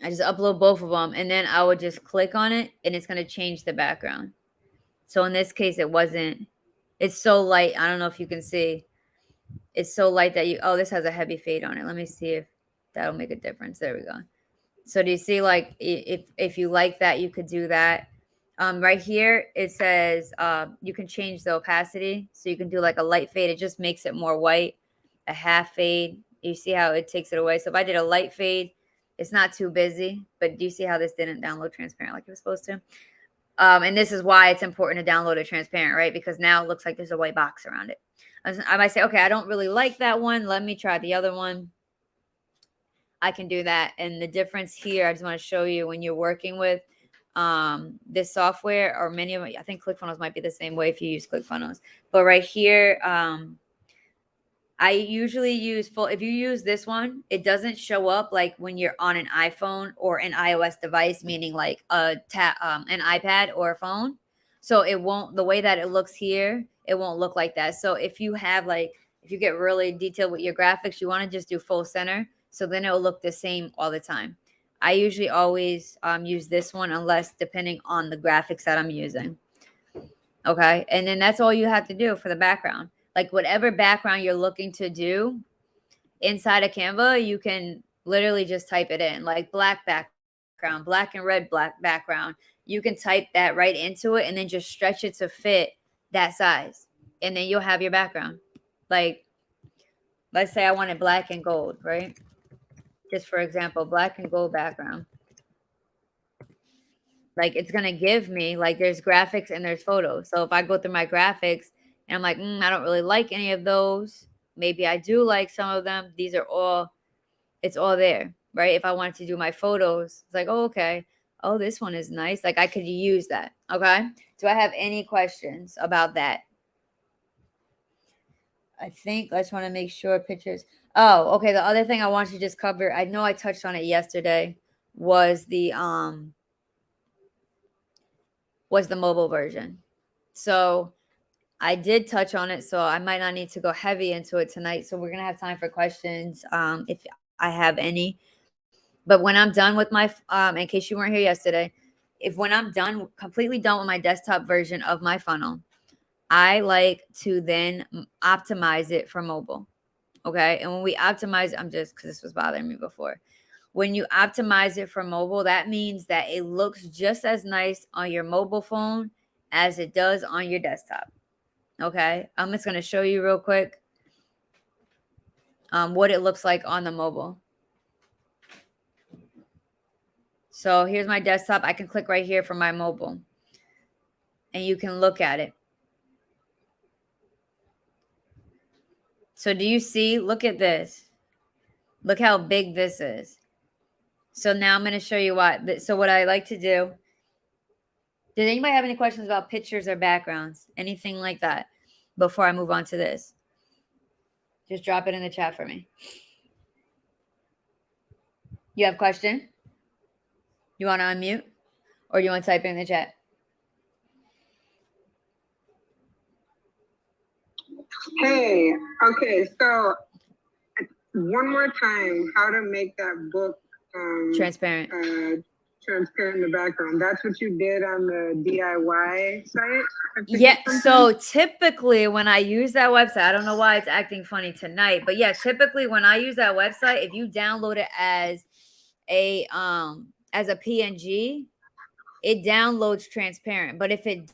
I just upload both of them, and then I would just click on it, and it's going to change the background. So in this case, it's so light. I don't know if you can see. It's so light that this has a heavy fade on it. Let me see if that'll make a difference. There we go. So do you see, like, if you like that, you could do that. Right here, it says you can change the opacity. So you can do like a light fade. It just makes it more white. A half fade. You see how it takes it away. So if I did a light fade, it's not too busy. But do you see how this didn't download transparent like it was supposed to? And this is why it's important to download it transparent, right? Because now it looks like there's a white box around it. I might say, okay, I don't really like that one. Let me try the other one. I can do that. And the difference here, I just want to show you when you're working with this software, or many of them, I think ClickFunnels might be the same way if you use ClickFunnels. But right here, I usually if you use this one, it doesn't show up like when you're on an iPhone or an iOS device, meaning like an iPad or a phone. So it won't, the way that it looks here, it won't look like that. So if you get really detailed with your graphics, you want to just do full center. So then it will look the same all the time. I usually always use this one unless depending on the graphics that I'm using. Okay. And then that's all you have to do for the background. Like whatever background you're looking to do inside of Canva, you can literally just type it in, like black background, black and red black background. You can type that right into it and then just stretch it to fit that size. And then you'll have your background. Like, let's say I wanted black and gold, right? Just for example, black and gold background. Like it's going to give me, like, there's graphics and there's photos. So if I go through my graphics and I'm like, I don't really like any of those. Maybe I do like some of them. It's all there, right? If I wanted to do my photos, it's like, oh, okay. Oh, this one is nice. Like I could use that. Okay. Do I have any questions about that? I just want to make sure pictures. Oh, okay. The other thing I want to just cover, I know I touched on it yesterday, was the mobile version. So I did touch on it, so I might not need to go heavy into it tonight. So we're going to have time for questions if I have any. But when I'm done with my, in case you weren't here yesterday, when I'm done, completely done with my desktop version of my funnel, I like to then optimize it for mobile. Okay. And when we optimize, because this was bothering me before. When you optimize it for mobile, that means that it looks just as nice on your mobile phone as it does on your desktop. Okay. I'm just going to show you real quick what it looks like on the mobile. So here's my desktop. I can click right here for my mobile and you can look at it. So do you see? Look at this. Look how big this is. So now I'm going to show you why. So what I like to do. Did anybody have any questions about pictures or backgrounds? Anything like that before I move on to this? Just drop it in the chat for me. You have a question? You want to unmute? Or you want to type in the chat? Hey, okay, so one more time, how to make that book transparent. Transparent in the background. That's what you did on the DIY site? Yeah, so typically when I use that website, I don't know why it's acting funny tonight, but yeah, typically when I use that website, if you download it as a PNG, it downloads transparent. But if it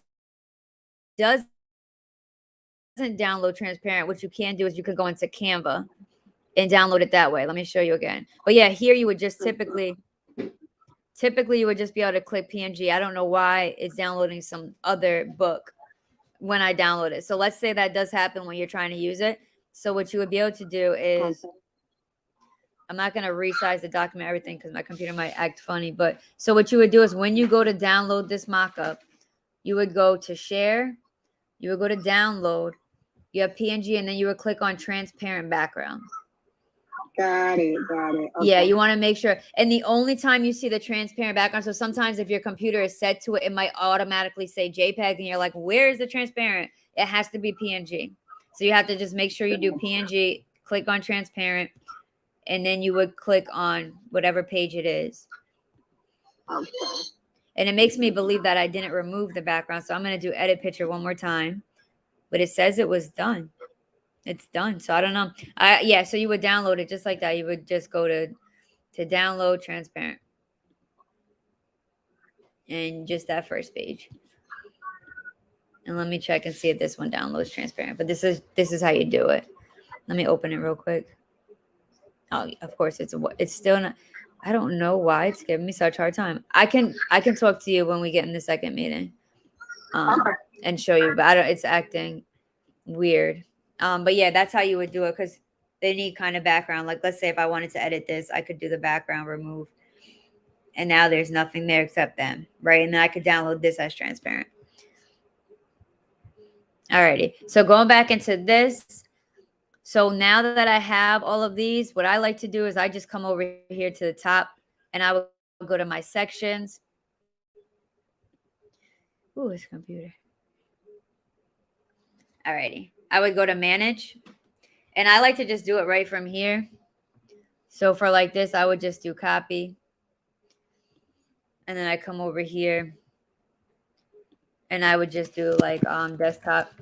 doesn't download transparent, what you can do is you can go into Canva and download it that way. Let me show you again. But yeah, here you would just typically you would just be able to click PNG. I don't know why it's downloading some other book when I download it. So let's say that does happen when you're trying to use it. So what you would be able to do is, I'm not going to resize the document, everything, because my computer might act funny. But so what you would do is when you go to download this mockup, you would go to share, you would go to download, you have PNG, and then you would click on transparent background. Got it. Okay. Yeah, you want to make sure. And the only time you see the transparent background, so sometimes if your computer is set to it, it might automatically say JPEG, and you're like, where is the transparent? It has to be PNG. So you have to just make sure you do PNG, click on transparent, and then you would click on whatever page it is. Okay. And it makes me believe that I didn't remove the background. So I'm going to do edit picture one more time. But it says it was done. It's done. So I don't know. Yeah, so you would download it just like that. You would just go to download transparent. And just that first page. And let me check and see if this one downloads transparent. But this is how you do it. Let me open it real quick. Oh, of course it's still not. I don't know why it's giving me such a hard time. I can talk to you when we get in the second meeting, and show you. But it's acting weird. But yeah, that's how you would do it, because they need kind of background. Like, let's say if I wanted to edit this, I could do the background remove, and now there's nothing there except them, right? And then I could download this as transparent. Alrighty. So going back into this. So now that I have all of these, what I like to do is I just come over here to the top and I will go to my sections. Ooh, this computer. Alrighty. I would go to manage, and I like to just do it right from here. So for like this, I would just do copy. And then I come over here and I would just do like desktop.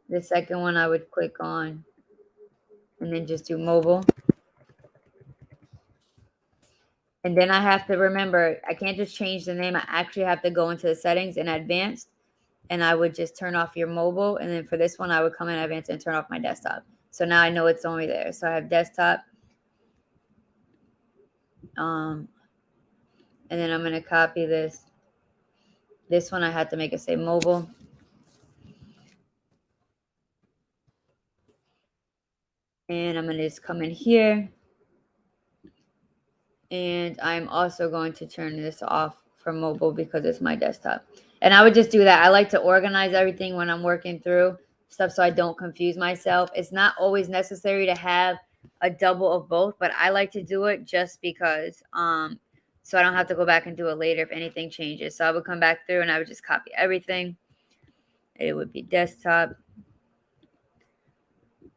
The second one I would click on and then just do mobile. And then I have to remember, I can't just change the name. I actually have to go into the settings in advanced, and I would just turn off your mobile. And then for this one, I would come in advanced and turn off my desktop. So now I know it's only there. So I have desktop. And then I'm going to copy this. This one I had to make it say mobile. And I'm going to just come in here. And I'm also going to turn this off for mobile because it's my desktop. And I would just do that. I like to organize everything when I'm working through stuff so I don't confuse myself. It's not always necessary to have a double of both, but I like to do it just because so I don't have to go back and do it later if anything changes. So I would come back through and I would just copy everything. It would be desktop.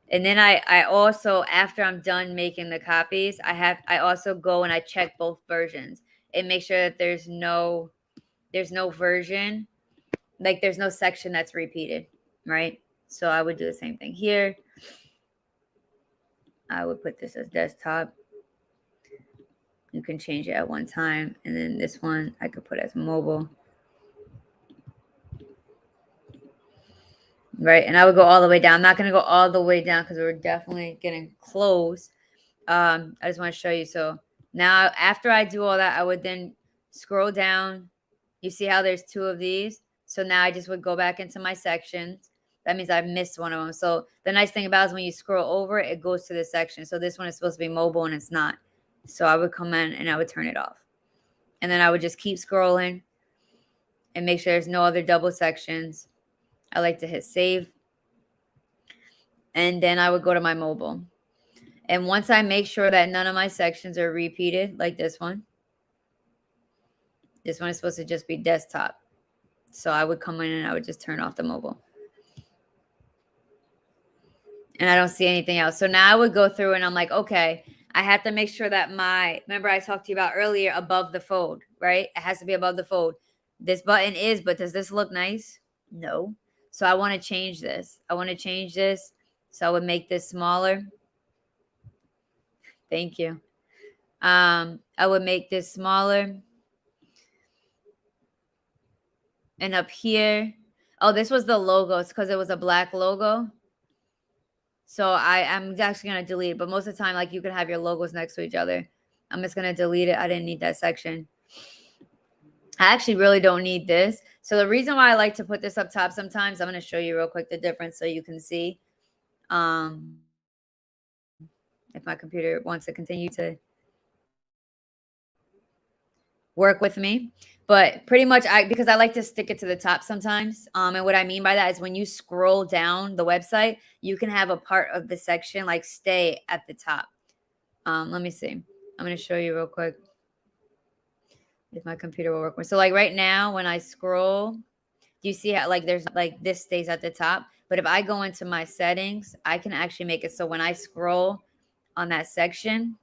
And then I also, after I'm done making the copies, I also go and I check both versions and make sure that there's no version, like there's no section that's repeated, right? So I would do the same thing here. I would put this as desktop. You can change it at one time. And then this one I could put as mobile. Right. And I would go all the way down. I'm not going to go all the way down because we're definitely getting close. I just want to show you. So now after I do all that, I would then scroll down. You see how there's two of these? So now I just would go back into my sections. That means I've missed one of them. So the nice thing about it is when you scroll over, it goes to this section. So this one is supposed to be mobile and it's not. So I would come in and I would turn it off. And then I would just keep scrolling and make sure there's no other double sections. I like to hit save. And then I would go to my mobile. And once I make sure that none of my sections are repeated, like this one is supposed to just be desktop. So I would come in and I would just turn off the mobile. And I don't see anything else. So now I would go through and I'm like, okay, I have to make sure that remember I talked to you about earlier, above the fold, right? It has to be above the fold. This button is, but does this look nice? No. So I want to change this. So I would make this smaller. Thank you. I would make this smaller. And up here, oh, this was the logo. It's because it was a black logo. So I'm actually going to delete it. But most of the time, like you can have your logos next to each other. I'm just going to delete it. I didn't need that section. I actually really don't need this. So the reason why I like to put this up top sometimes, I'm going to show you real quick the difference so you can see. If my computer wants to continue to work with me. But pretty much because I like to stick it to the top sometimes. And what I mean by that is when you scroll down the website, you can have a part of the section like stay at the top. Let me see. I'm going to show you real quick if my computer will work with. So like right now when I scroll, do you see how like there's like this stays at the top? But if I go into my settings, I can actually make it so when I scroll on that section,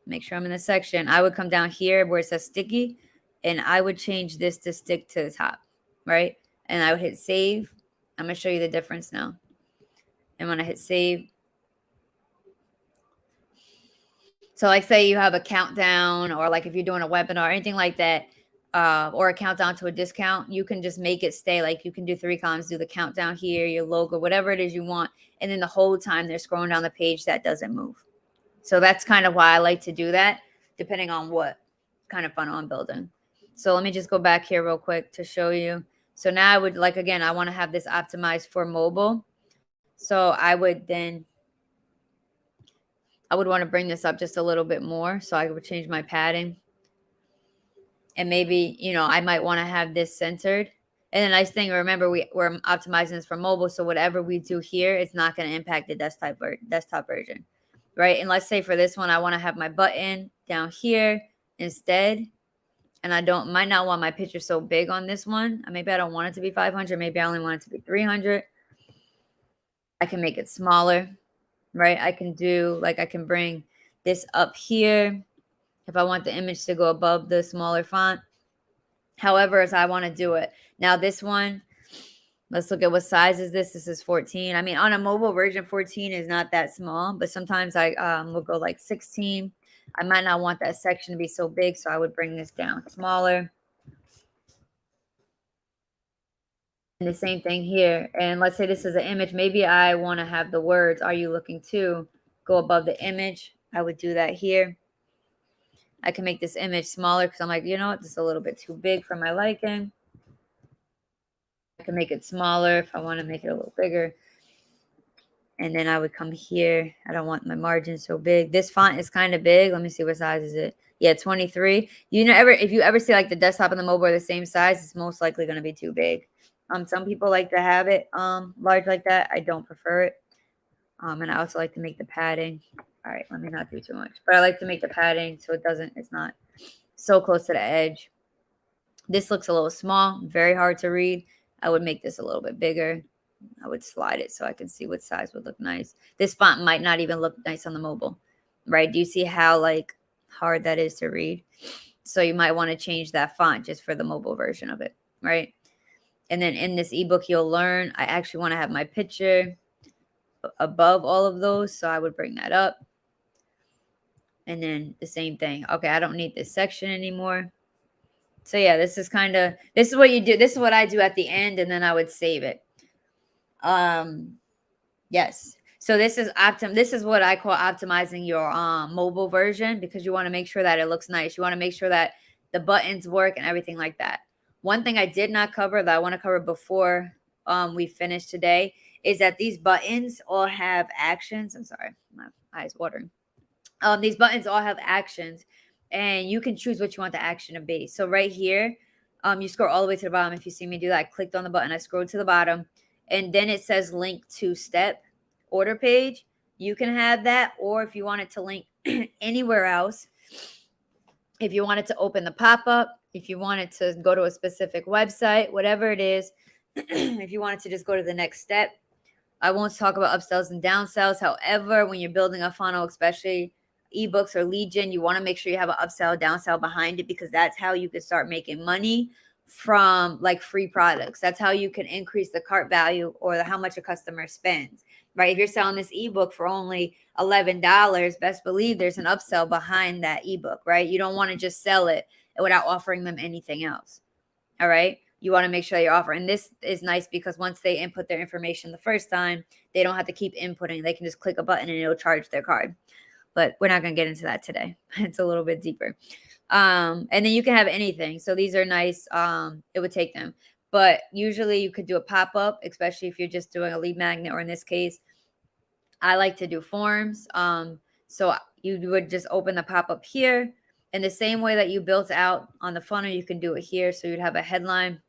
make sure I'm in the section, I would come down here where it says sticky and I would change this to stick to the top, right? And I would hit save. I'm going to show you the difference now. And when I hit save, so like say you have a countdown or like if you're doing a webinar or anything like that, or a countdown to a discount, you can just make it stay. Like you can do 3 columns, do the countdown here, your logo, whatever it is you want. And then the whole time they're scrolling down the page, that doesn't move. So that's kind of why I like to do that, depending on what kind of funnel I'm building. So let me just go back here real quick to show you. So now I would like, again, I want to have this optimized for mobile. So I would want to bring this up just a little bit more. So I would change my padding. And maybe, I might want to have this centered. And the nice thing, remember, we're optimizing this for mobile. So whatever we do here, it's not going to impact the desktop version. Right? And let's say for this one, I want to have my button down here instead. And I might not want my picture so big on this one. Maybe I don't want it to be 500. Maybe I only want it to be 300. I can make it smaller, right? I can bring this up here if I want the image to go above the smaller font. However, as I want to do it. Now this one, let's look at what size is this. This is 14. I mean, on a mobile version, 14 is not that small, but sometimes I will go like 16. I might not want that section to be so big, so I would bring this down smaller. And the same thing here. And let's say this is an image. Maybe I want to have the words, "Are you looking to?" go above the image. I would do that here. I can make this image smaller because I'm like, you know what, this is a little bit too big for my liking. I can make it smaller if I want to make it a little bigger. And then I would come here. I don't want my margin so big. This font is kind of big. Let me see, what size is it? Yeah, 23. If you ever see like the desktop and the mobile are the same size, it's most likely going to be too big. Some people like to have it large like that. I don't prefer it. And I also like to make the padding All right, let me not do too much. But I like to make the padding so it's not so close to the edge. This looks a little small, very hard to read. I would make this a little bit bigger. I would slide it so I can see what size would look nice. This font might not even look nice on the mobile, right? Do you see how like hard that is to read? So you might want to change that font just for the mobile version of it, right? And then in this ebook, you'll learn, I actually want to have my picture above all of those. So I would bring that up. And then the same thing. Okay, I don't need this section anymore. So yeah, this is what you do. This is what I do at the end, and then I would save it. Yes. So this is what I call optimizing your mobile version, because you want to make sure that it looks nice. You want to make sure that the buttons work and everything like that. One thing I did not cover that I want to cover before we finish today is that these buttons all have actions. I'm sorry, my eyes watering. These buttons all have actions, and you can choose what you want the action to be. So right here, you scroll all the way to the bottom. If you see me do that, I clicked on the button, I scrolled to the bottom, and then it says link to step order page. You can have that, or if you want it to link anywhere else, if you want it to open the pop-up, if you want it to go to a specific website, whatever it is, if you want it to just go to the next step. I won't talk about upsells and downsells. However, when you're building a funnel, especially ebooks or lead gen, you want to make sure you have an upsell, downsell behind it, because that's how you can start making money from like free products. That's how you can increase the cart value or how much a customer spends, right? If you're selling this ebook for only $11, best believe there's an upsell behind that ebook, right? You don't want to just sell it without offering them anything else. All right. You want to make sure that you're offering. And this is nice because once they input their information the first time, they don't have to keep inputting. They can just click a button and it'll charge their card. But we're not going to get into that today. It's a little bit deeper. And then you can have anything. So these are nice. It would take them. But usually you could do a pop-up, especially if you're just doing a lead magnet, or in this case, I like to do forms. So you would just open the pop-up here. In the same way that you built out on the funnel, you can do it here. So you'd have a headline.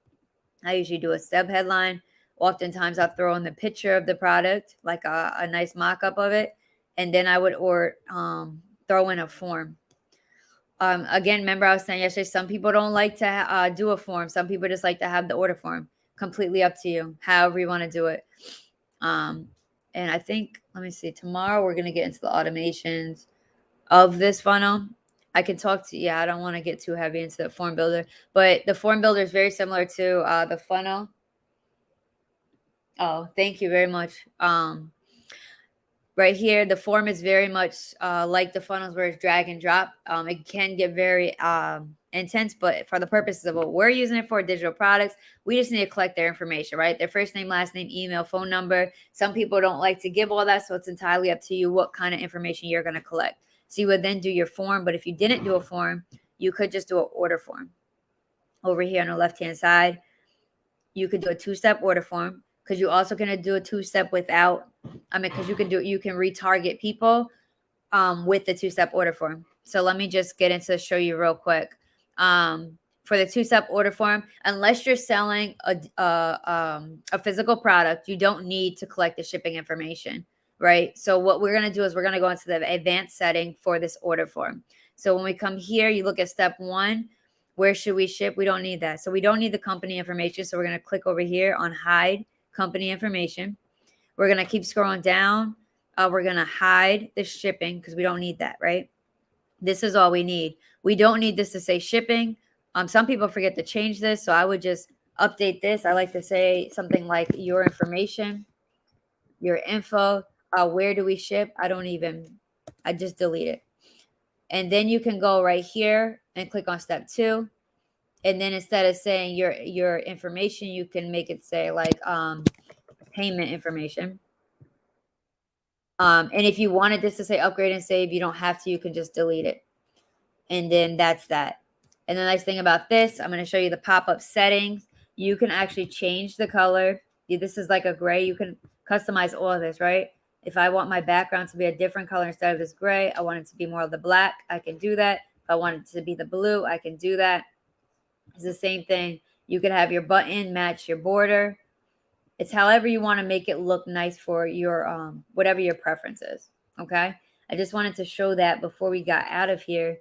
I usually do a sub headline. Oftentimes I'll throw in the picture of the product, like a nice mock-up of it. And then I would throw in a form. Again, remember I was saying yesterday, some people don't like to do a form. Some people just like to have the order form. Completely up to you, however you want to do it. And I think, let me see, tomorrow we're going to get into the automations of this funnel. I can talk to, I don't want to get too heavy into the form builder, but the form builder is very similar to the funnel. Oh, thank you very much. Right here, the form is very much like the funnels where it's drag and drop. It can get very intense, but for the purposes of what we're using it for, digital products, we just need to collect their information, right? Their first name, last name, email, phone number. Some people don't like to give all that, so it's entirely up to you what kind of information you're going to collect. So you would then do your form, but if you didn't do a form, you could just do an order form. Over here on the left-hand side, you could do a two-step order form, because you also can do a two-step without, because you can retarget people with the two-step order form. So let me just get into show you real quick. For the two-step order form, unless you're selling a physical product, you don't need to collect the shipping information, right? So what we're going to do is we're going to go into the advanced setting for this order form. So when we come here, you look at step 1, where should we ship? We don't need that. So we don't need the company information. So we're going to click over here on hide company information. We're going to keep scrolling down. We're going to hide the shipping because we don't need that, right? This is all we need. We don't need this to say shipping. Some people forget to change this, so I would just update this. I like to say something like your information, your info, where do we ship? I just delete it. And then you can go right here and click on step 2. And then instead of saying your information, you can make it say like payment information. And if you wanted this to say upgrade and save, you don't have to. You can just delete it. And then that's that. And the nice thing about this, I'm going to show you the pop-up settings. You can actually change the color. This is like a gray. You can customize all of this, right? If I want my background to be a different color instead of this gray, I want it to be more of the black, I can do that. If I want it to be the blue, I can do that. It's the same thing. You can have your button match your border. It's however you want to make it look nice for your whatever your preference is. Okay. I just wanted to show that before we got out of here.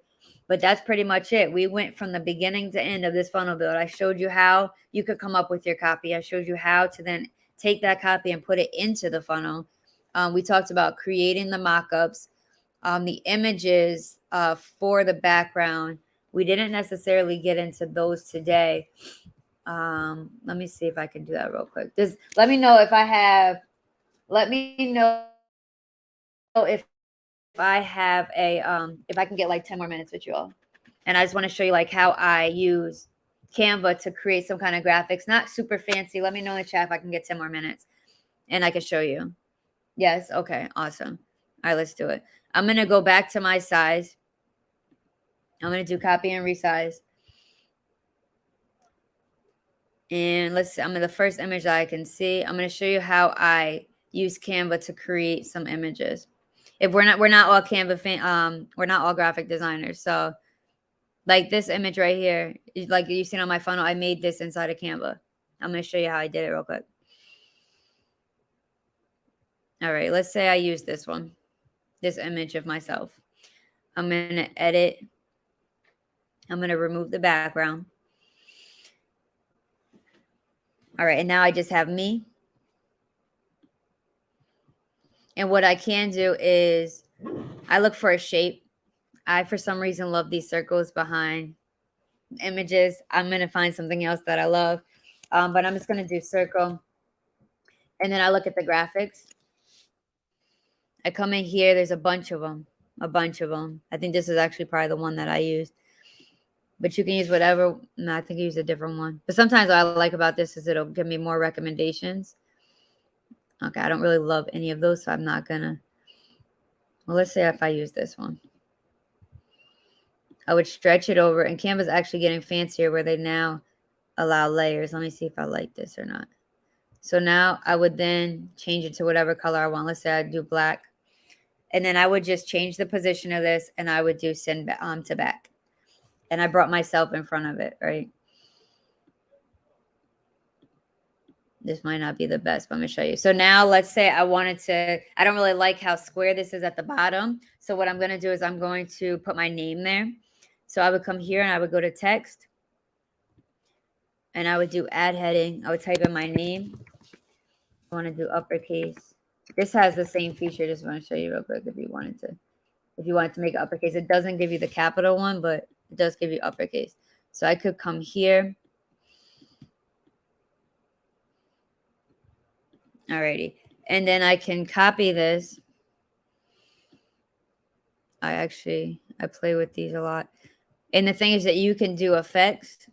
But that's pretty much it. We went from the beginning to end of this funnel build. I showed you how you could come up with your copy. I showed you how to then take that copy and put it into the funnel. We talked about creating the mock-ups, the images for the background. We didn't necessarily get into those today. Let me see if I can do that real quick. Just let me know if I have. Let me know if I have a if I can get like 10 more minutes with you all. And I just want to show you like how I use Canva to create some kind of graphics. Not super fancy. Let me know in the chat if I can get 10 more minutes and I can show you. Yes. Okay. Awesome. All right, let's do it. I'm going to go back to my size. I'm going to do copy and resize. And let's see. I'm in the first image that I can see. I'm going to show you how I use Canva to create some images. If we're not all Canva we're not all graphic designers. So like this image right here, like you've seen on my funnel, I made this inside of Canva. I'm going to show you how I did it real quick. All right, let's say I use this one, this image of myself. I'm going to edit. I'm going to remove the background. All right, and now I just have me. And what I can do is I look for a shape. I, for some reason, love these circles behind images. I'm going to find something else that I love. But I'm just going to do circle. And then I look at the graphics. I come in here. There's a bunch of them. I think this is actually probably the one that I used. But you can use whatever. No, I think I use a different one. But sometimes what I like about this is it'll give me more recommendations. Okay, I don't really love any of those, so I'm not going to. Well, let's say if I use this one. I would stretch it over. And Canva's actually getting fancier where they now allow layers. Let me see if I like this or not. So now I would then change it to whatever color I want. Let's say I do black. And then I would just change the position of this and I would do send to back. And I brought myself in front of it, right? This might not be the best, but I'm going to show you. So now let's say I wanted to, I don't really like how square this is at the bottom. So what I'm going to do is I'm going to put my name there. So I would come here and I would go to text. And I would do add heading. I would type in my name. I want to do uppercase. This has the same feature. Just want to show you real quick if you wanted to make it uppercase. It doesn't give you the capital one, but it does give you uppercase. So I could come here. Alrighty. And then I can copy this. I play with these a lot. And the thing is that you can do effects.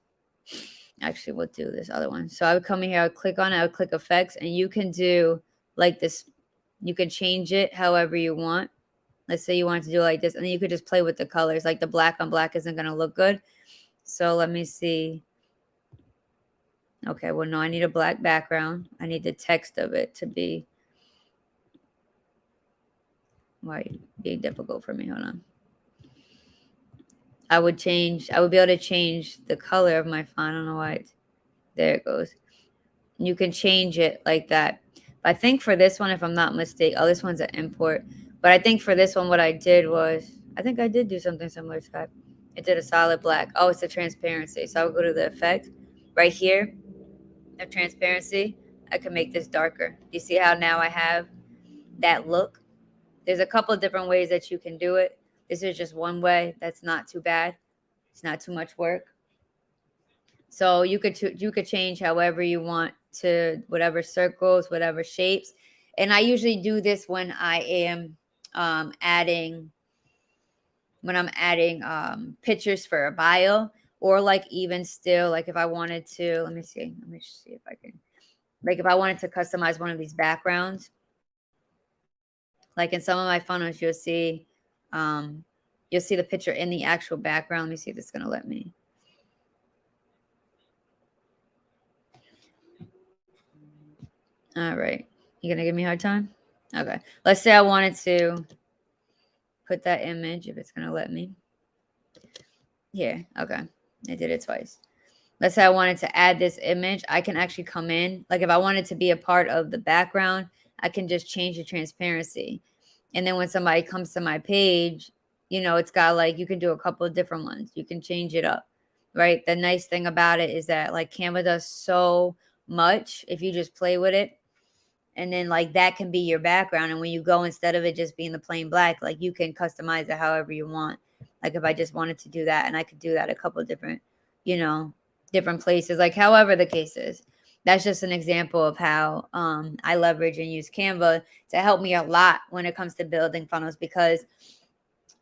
Actually, we'll do this other one. So I would come in here, I would click on it, I would click effects, and you can do like this. You can change it however you want. Let's say you want to do like this, and then you could just play with the colors. Like the black on black isn't going to look good. So let me see. Okay, well, no, I need a black background. I need the text of it to be being difficult for me. Hold on. I would be able to change the color of my font. I don't know why there it goes. You can change it like that. But I think for this one, if I'm not mistaken, this one's an import. But I think for this one, what I did was, I think I did do something similar, Scott. I did a solid black. Oh, it's a transparency. So I would go to the effect right here of transparency. I can make this darker. You see how now I have that look? There's a couple of different ways that you can do it. This is just one way. That's not too bad. It's not too much work. So you could change however you want to whatever circles, whatever shapes. And I usually do this when I am adding pictures for a bio, or like even still, like if I wanted to, let me see if I can, like if I wanted to customize one of these backgrounds, like in some of my funnels, you'll see the picture in the actual background. Let me see if it's going to let me. All right. You going to give me a hard time? Okay. Let's say I wanted to put that image, if it's going to let me. Here. Okay. I did it twice. Let's say I wanted to add this image. I can actually come in. Like if I wanted to be a part of the background, I can just change the transparency. And then when somebody comes to my page, you know, it's got like, you can do a couple of different ones. You can change it up, right? The nice thing about it is that like Canva does so much if you just play with it. And then like that can be your background. And when you go, instead of it just being the plain black, like you can customize it however you want. Like if I just wanted to do that, and I could do that a couple of different, you know, different places, like however the case is. That's just an example of how I leverage and use Canva to help me a lot when it comes to building funnels, because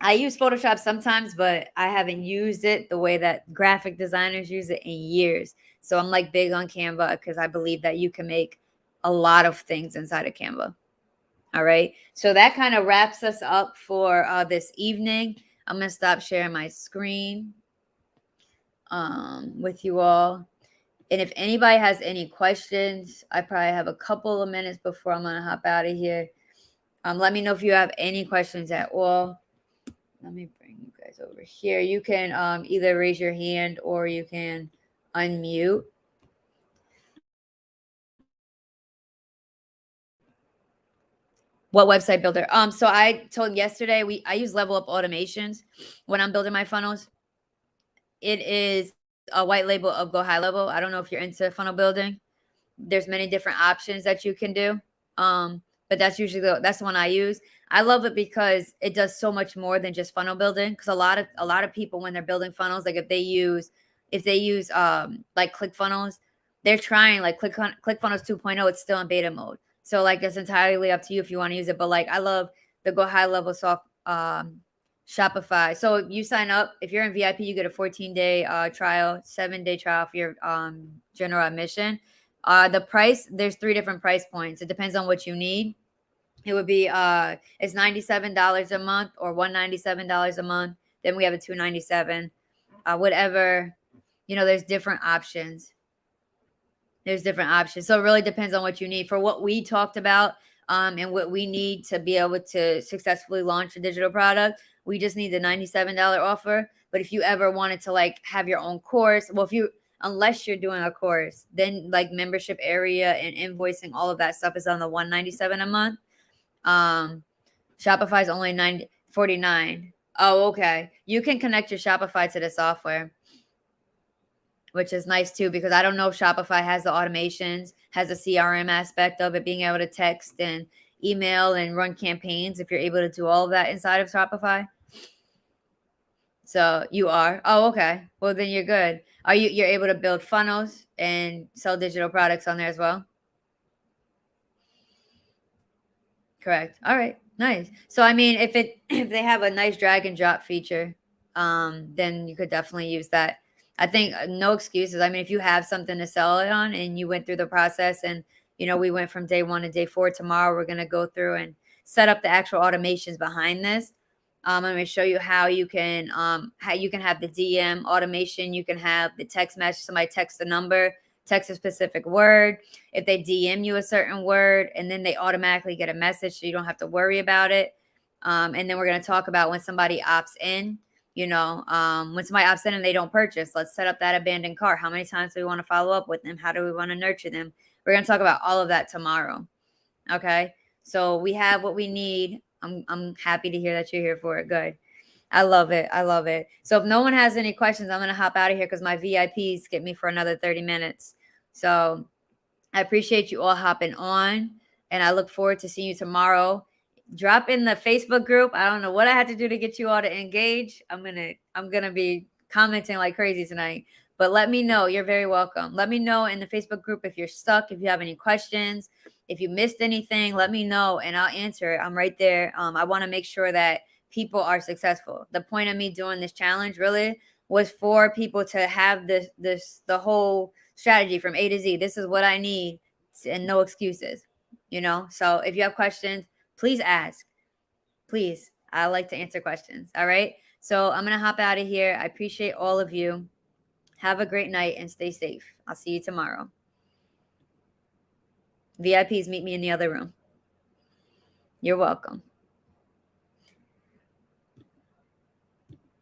I use Photoshop sometimes, but I haven't used it the way that graphic designers use it in years. So I'm like big on Canva because I believe that you can make a lot of things inside of Canva. All right. So that kind of wraps us up for this evening. I'm going to stop sharing my screen with you all. And if anybody has any questions, I probably have a couple of minutes before I'm going to hop out of here. Let me know if you have any questions at all. Let me bring you guys over here. You can either raise your hand or you can unmute. What website builder? So I told yesterday I use Level Up Automations when I'm building my funnels. It is a white label of Go High Level. I don't know if you're into funnel building. There's many different options that you can do. But that's usually that's the one I use. I love it because it does so much more than just funnel building. Because a lot of people, when they're building funnels, like if they use like ClickFunnels, they're trying like ClickFunnels 2.0. It's still in beta mode. So like it's entirely up to you if you want to use it. But like I love the Go High Level Shopify. So you sign up. If you're in VIP, you get a 14-day trial, 7-day trial for your general admission. The price, there's 3 different price points. It depends on what you need. It would be it's $97 a month or $197 a month. Then we have a $297. Whatever, there's different options. So it really depends on what you need. For what we talked about, and what we need to be able to successfully launch a digital product, we just need the $97 offer. But if you ever wanted to like have your own course, unless you're doing a course, then like membership area and invoicing, all of that stuff is on the $197 a month. Shopify is only $949. Oh, okay. You can connect your Shopify to the software, which is nice too, because I don't know if Shopify has the automations, has the CRM aspect of it, being able to text and email and run campaigns, if you're able to do all of that inside of Shopify. So you are. Oh, okay. Well, then you're good. You're able to build funnels and sell digital products on there as well? Correct. All right. Nice. So I mean, if they have a nice drag and drop feature, then you could definitely use that. I think no excuses. I mean, if you have something to sell it on and you went through the process, and we went from day 1 to day 4. Tomorrow we're gonna go through and set up the actual automations behind this. I'm going to show you how you can have the DM automation. You can have the text message. Somebody texts a number, text a specific word. If they DM you a certain word, and then they automatically get a message, so you don't have to worry about it. And then we're going to talk about when somebody opts in. When somebody opts in and they don't purchase, let's set up that abandoned cart. How many times do we want to follow up with them? How do we want to nurture them? We're going to talk about all of that tomorrow. Okay. So we have what we need. I'm happy to hear that you're here for it. Good. I love it. So if no one has any questions, I'm going to hop out of here because my VIPs get me for another 30 minutes. So I appreciate you all hopping on, and I look forward to seeing you tomorrow. Drop in the Facebook group. I don't know what I had to do to get you all to engage. I'm going to be commenting like crazy tonight, but let me know. You're very welcome. Let me know in the Facebook group if you're stuck, if you have any questions, if you missed anything, let me know and I'll answer it. I'm right there. I want to make sure that people are successful. The point of me doing this challenge really was for people to have the whole strategy from A to Z. This is what I need, and no excuses, So if you have questions, please ask. Please. I like to answer questions. All right. So I'm going to hop out of here. I appreciate all of you. Have a great night and stay safe. I'll see you tomorrow. VIPs, meet me in the other room. You're welcome.